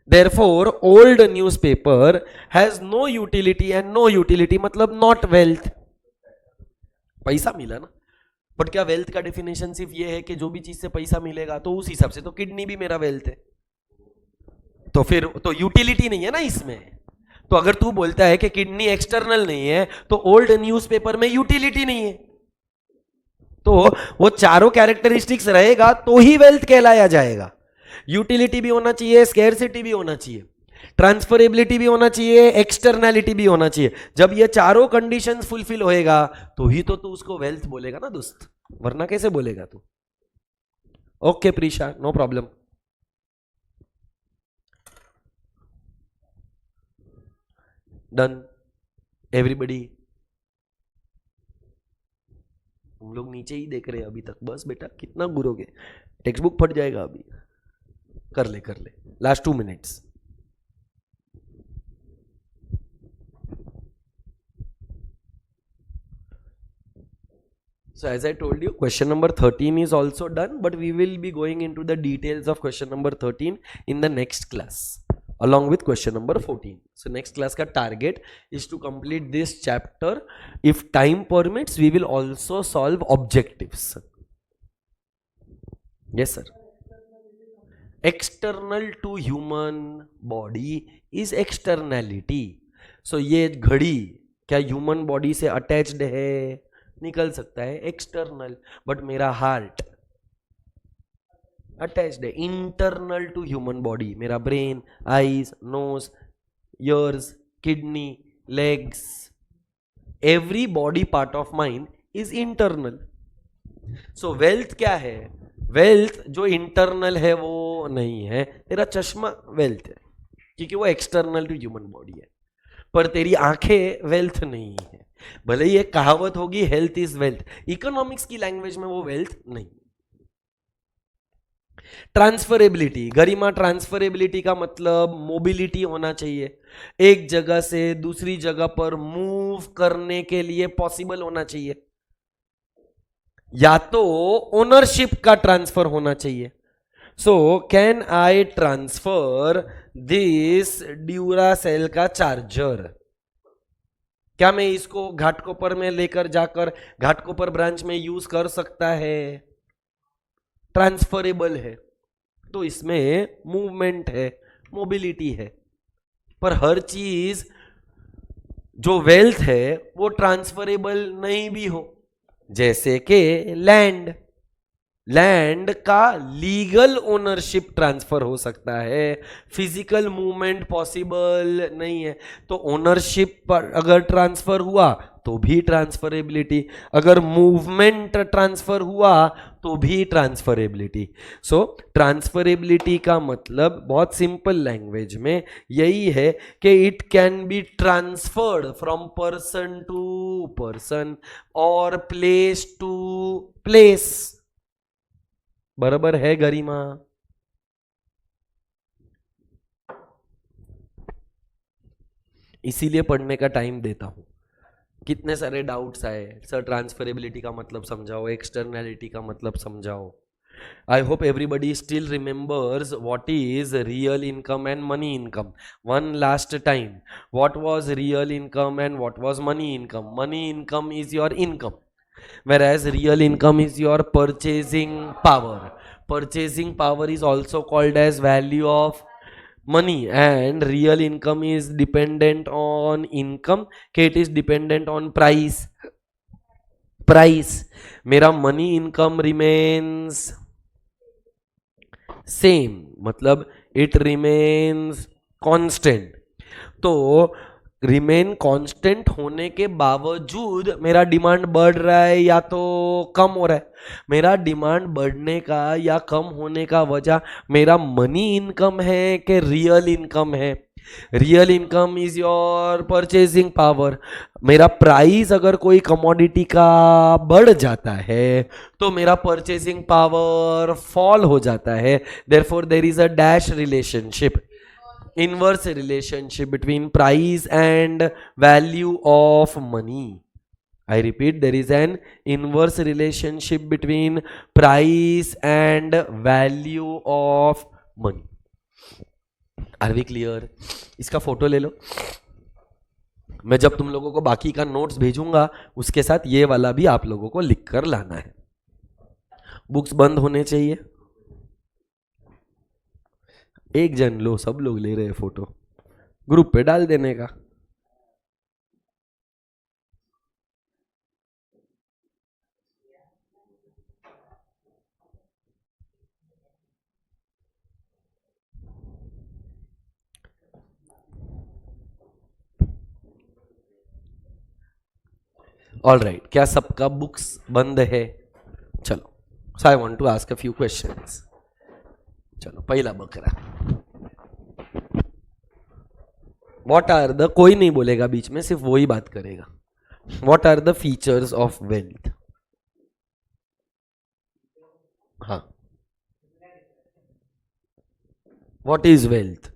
Therefore, old newspaper has no utility, and no utility मतलब not wealth. पैसा मिला ना, बट क्या वेल्थ का डेफिनेशन सिर्फ ये है कि जो भी चीज से पैसा मिलेगा, तो उस हिसाब से तो किडनी भी मेरा वेल्थ है, तो फिर तो यूटिलिटी नहीं है ना इसमें। तो अगर तू बोलता है कि किडनी एक्सटर्नल नहीं है तो ओल्ड न्यूज़पेपर में यूटिलिटी नहीं है, तो वो चारों कैरेक्टरिस्टिक्स रहेगा तो ही वेल्थ कहलाया जाएगा। यूटिलिटी भी होना चाहिए, स्केर्सिटी भी होना चाहिए। ट्रांसफरेबिलिटी भी होना चाहिए, एक्सटर्नैलिटी भी होना चाहिए। जब ये चारों कंडीशंस फुलफिल होएगा तो ही तो तू उसको वेल्थ बोलेगा ना दोस्त, वरना कैसे बोलेगा तू। Okay Prisha, no problem. Done everybody. तुम लोग नीचे ही देख रहे हैं अभी तक, बस बेटा कितना घूरोगे, टेक्स्ट बुक फट जाएगा अभी। कर ले कर ले, last 2 minutes. So as I told you, question number 13 is also done, but we will be going into the details of question number 13 in the next class along with question number 14. So next class ka target is to complete this chapter. If time permits, we will also solve objectives. Yes sir. External to human body is externality. So ये घड़ी क्या human body से attached है? निकल सकता है external, but मेरा heart attached है इंटरनल टू ह्यूमन बॉडी। मेरा brain, eyes, nose, ears, kidney, legs, every body part of mind is internal. So wealth क्या है? वेल्थ जो इंटरनल है वो नहीं है। तेरा चश्मा वेल्थ है क्योंकि वो एक्सटर्नल टू ह्यूमन बॉडी है, पर तेरी आंखें वेल्थ नहीं है। भले ही एक कहावत होगी हेल्थ इज वेल्थ, इकोनॉमिक्स की लैंग्वेज में वो वेल्थ नहीं। ट्रांसफरेबिलिटी, गरिमा, ट्रांसफरेबिलिटी का मतलब मोबिलिटी होना चाहिए, एक जगह से दूसरी जगह पर मूव करने के लिए पॉसिबल होना चाहिए, या तो ओनरशिप का ट्रांसफर होना चाहिए। सो can I transfer this Duracell का चार्जर? क्या मैं इसको घाटकोपर में लेकर जाकर घाटकोपर ब्रांच में यूज कर सकता है? ट्रांसफरेबल है, तो इसमें मूवमेंट है, मोबिलिटी है। पर हर चीज जो वेल्थ है वो ट्रांसफरेबल नहीं भी हो, जैसे कि लैंड। लैंड का लीगल ओनरशिप ट्रांसफर हो सकता है, फिजिकल मूवमेंट पॉसिबल नहीं है। तो ओनरशिप पर अगर ट्रांसफर हुआ तो भी ट्रांसफरेबिलिटी, अगर मूवमेंट ट्रांसफर हुआ तो भी ट्रांसफरेबिलिटी। सो ट्रांसफरेबिलिटी का मतलब बहुत सिंपल लैंग्वेज में यही है कि it can be transferred from person to person और प्लेस टू प्लेस। बराबर है गरिमा? इसीलिए पढ़ने का टाइम देता हूं। कितने सारे डाउट्स आए सर, ट्रांसफरेबिलिटी का मतलब समझाओ, एक्सटर्नैलिटी का मतलब समझाओ। I hope everybody still remembers what is real income and money income. One last time, what was real income and what was money income? Money income is your income, whereas real income is your purchasing power. Purchasing power is also called as value of money, and real income is dependent on income, it is dependent on price. मेरा money income remains same, मतलब it remains constant. तो remain constant होने के बावजूद मेरा demand बढ़ रहा है या तो कम हो रहा है। मेरा डिमांड बढ़ने का या कम होने का वजह मेरा मनी इनकम है कि रियल इनकम है? Real income is your purchasing power. मेरा प्राइस अगर कोई कमोडिटी का बढ़ जाता है तो मेरा परचेजिंग पावर फॉल हो जाता है। Therefore there is a dash relationship, inverse relationship between price and value of money. I repeat, there is an inverse relationship between price and value of money. Are we clear? इसका photo ले लो, मैं जब तुम लोगों को बाकी का notes भेजूंगा उसके साथ ये वाला भी आप लोगों को लिख कर लाना है। बुक्स बंद होने चाहिए। एक जन लो, सब लोग ले रहे हैं फोटो, ग्रुप पे डाल देने का। ऑल राइट, क्या सबका बुक्स बंद है? चलो, so I want to ask a few questions. चलो, पहला बकरा. वॉट आर द, कोई नहीं बोलेगा बीच में, सिर्फ वो ही बात करेगा. What are the features of wealth? हाँ, वॉट इज वेल्थ?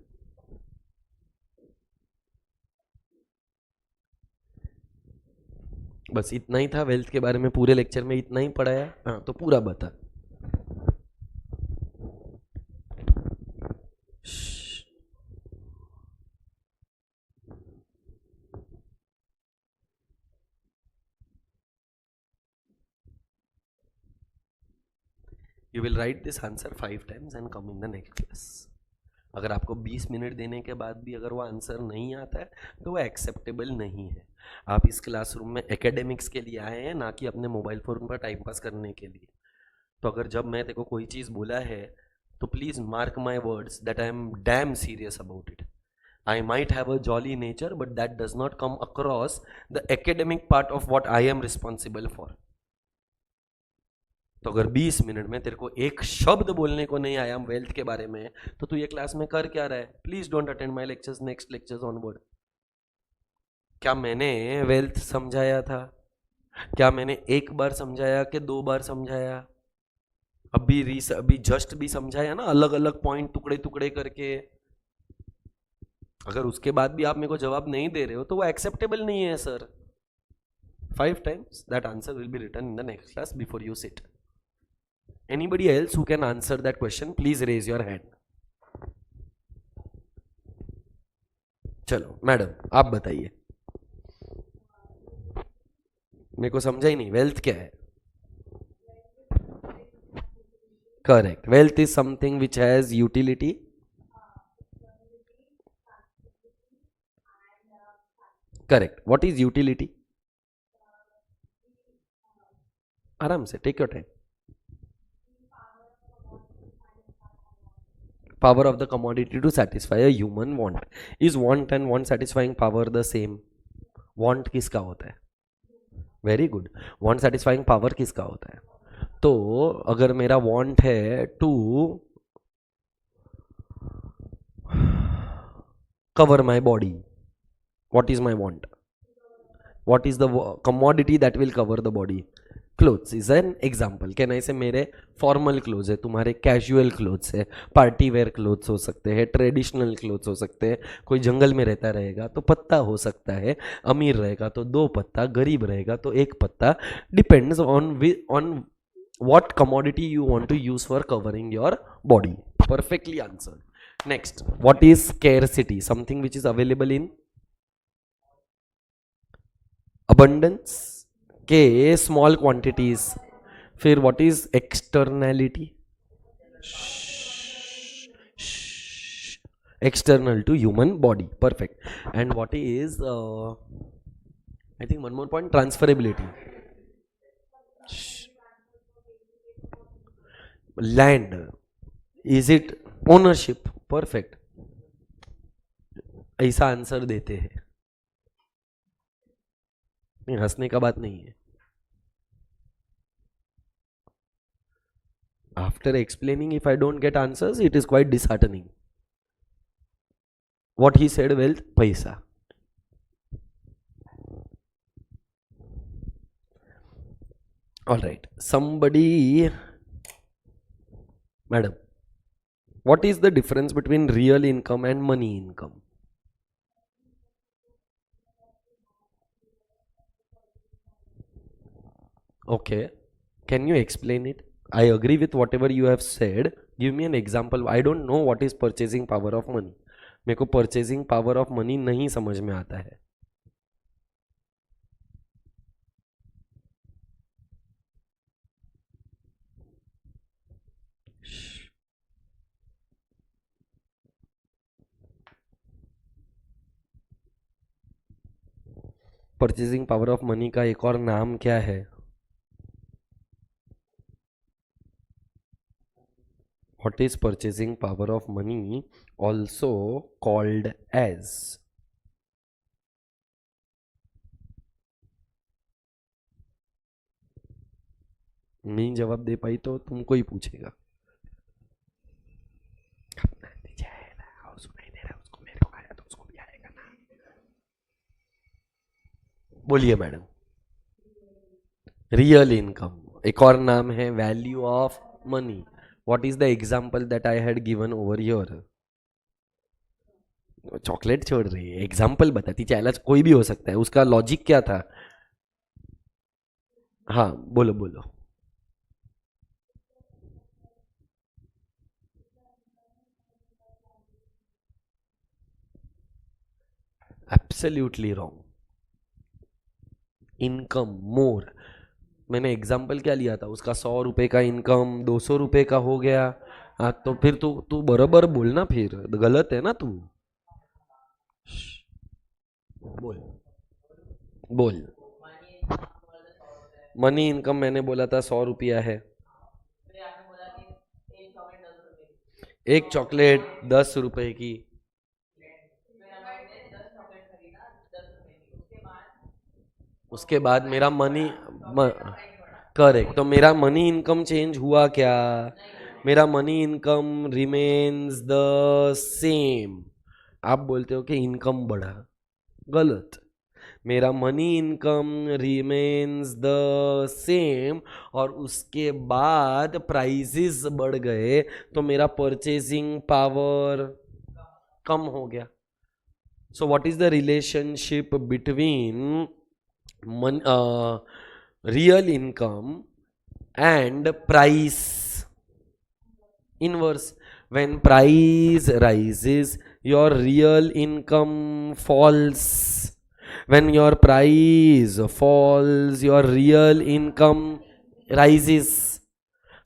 बस इतना ही था वेल्थ के बारे में, पूरे लेक्चर में इतना ही पढ़ाया. हाँ, तो पूरा बता. You will write this answer 5 times and come in the next class. अगर आपको 20 मिनट देने के बाद भी अगर वो आंसर नहीं आता है तो वो एक्सेप्टेबल नहीं है. आप इस क्लासरूम में एकेडमिक्स के लिए आए हैं, ना कि अपने मोबाइल फ़ोन पर टाइम पास करने के लिए. तो अगर जब मैं तेरे को कोई चीज़ बोला है तो please mark my words that I am damn serious about it. I might have a jolly nature, but that does not come across the academic part of what I am responsible for. तो अगर 20 minute में तेरे को एक शब्द बोलने को नहीं आया वेल्थ के बारे में, तो तू ये क्लास में कर क्या रहा है? Please don't attend my lectures, next lectures onward. क्या मैंने वेल्थ समझाया था? क्या मैंने एक बार समझाया कि 2 बार समझाया? अभी जस्ट भी समझाया ना, अलग अलग पॉइंट टुकड़े टुकड़े करके. अगर उसके बाद भी आप मेरे को जवाब नहीं दे रहे हो तो वो एक्सेप्टेबल नहीं है sir. 5 times that answer will be written in the next class before you sit. Anybody else who can answer that question, please raise your hand. चलो मैडम आप बताइए. मेरे को समझा ही नहीं, वेल्थ क्या है? Correct, wealth is something which has utility. Correct, what is utility? आराम से, take your time. Power of the commodity to satisfy a human want. Is want and want satisfying power the same? Want किसका होता है? Very good. want satisfying power किसका होता है? तो अगर मेरा want है to cover my body, what is my want? What is the commodity that will cover the body? Clothes is an example. Can I से मेरे फॉर्मल क्लोथ्स है, तुम्हारे कैजुअल क्लोथ्स है, पार्टी वेयर क्लोथ्स हो सकते हैं, traditional clothes हो सकते हैं. कोई जंगल में रहता रहेगा तो पत्ता हो सकता है, अमीर रहेगा तो 2 पत्ता, गरीब रहेगा तो 1 पत्ता. Depends on what commodity you want to use for covering your body. Perfectly answered. Next, what is scarcity? Something which is available in abundance के स्मॉल क्वांटिटीज. फिर what is externality? External to human body. Perfect. And what is I think one more point, transferability. Land, is it ownership? Perfect. ऐसा answer देते हैं. नहीं, हंसने का बात नहीं है. After explaining if I don't get answers it is quite disheartening. What he said, wealth, पैसा. All right, somebody, madam, what is the difference between real income and money income? Okay, can you explain it? I agree with whatever you have said. Give me an example. I don't know what is purchasing power of money. मेरे को purchasing power of money नहीं समझ में आता है. Purchasing power of money का एक और नाम क्या है? What is purchasing power of money also called as? नहीं जवाब दे पाई तो तुमको ही पूछेगा। सुनाई दे रहा है उसको, मेरे को आया तो उसको भी आएगा ना। बोलिए मैडम। रियल इनकम, एक और नाम है value of money. What is the example that I had given over here? Chocolate छोड़ रही है, एग्जाम्पल बताती चैलेंज कोई भी हो सकता है, उसका लॉजिक क्या था? हाँ बोलो बोलो। Absolutely wrong. इनकम मोर, मैंने एग्जाम्पल क्या लिया था उसका? 100 रुपए का इनकम 200 रुपए का हो गया। हाँ तो फिर तू तू बराबर बोलना, फिर गलत है ना तू। बोल बोल। मनी इनकम मैंने बोला था 100 रुपया है। एक चॉकलेट 10 रुपए की। उसके बाद मेरा मनी करेक्ट, तो मेरा मनी इनकम चेंज हुआ क्या? मेरा money income remains the same. आप बोलते हो कि इनकम बढ़ा, गलत। मेरा money income remains the same और उसके बाद प्राइसेस बढ़ गए तो मेरा परचेजिंग पावर कम हो गया। So what is the relationship between real income and price? Inverse. When price rises, your real income falls. When your price falls, your real income rises.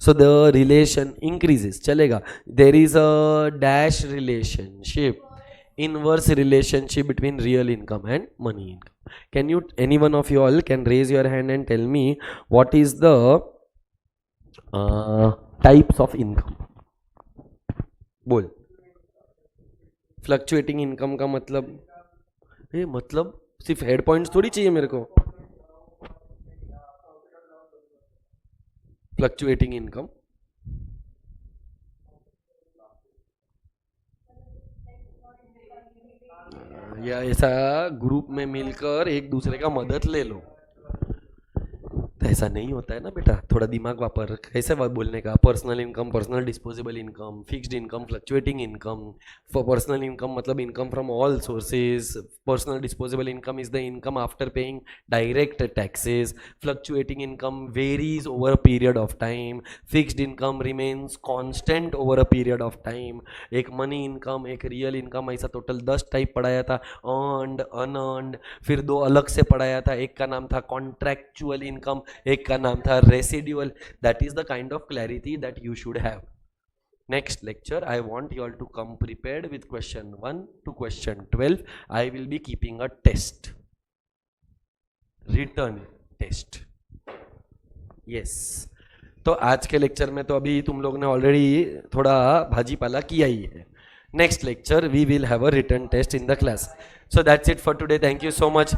So the relation increases. चलेगा? There is a dash relationship, inverse relationship between real income and money income. Can you, any one of you all can raise your hand and tell me what is the types of income? बोल। Fluctuating income का मतलब, मतलब सिर्फ head points थोड़ी चाहिए मेरे को। Fluctuating income या ऐसा ग्रुप में मिलकर एक दूसरे का मदद ले लो, तो ऐसा नहीं होता है ना बेटा। थोड़ा दिमाग वापर, कैसे बात बोलने का? Personal income, personal disposable income, fixed income, fluctuating income. For personal income मतलब income from all sources. Personal disposable income is the income after paying direct taxes. Fluctuating income varies over a period of time. Fixed income remains constant over a period of time. एक money income, एक real income, ऐसा total 10 type पढ़ाया था। Earned, unearned, फिर 2 अलग से पढ़ाया था, एक का नाम था कॉन्ट्रैक्चुअल इनकम, एक का नाम था residual. That is the kind of clarity that you should have. Next lecture I want you all to come prepared with question 1 to question 12. I will be keeping a test, return test. Yes, तो आज के lecture में तो अभी तुम लोग ने already थोड़ा भाजी पाला किया ही है। Next lecture we will have a return test in the class. So that's it for today. Thank you so much.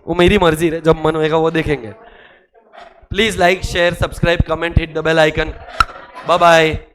वो मेरी मर्जी है, जब मन होएगा वो देखेंगे। Please like, share, subscribe, comment, hit the bell icon. Bye bye.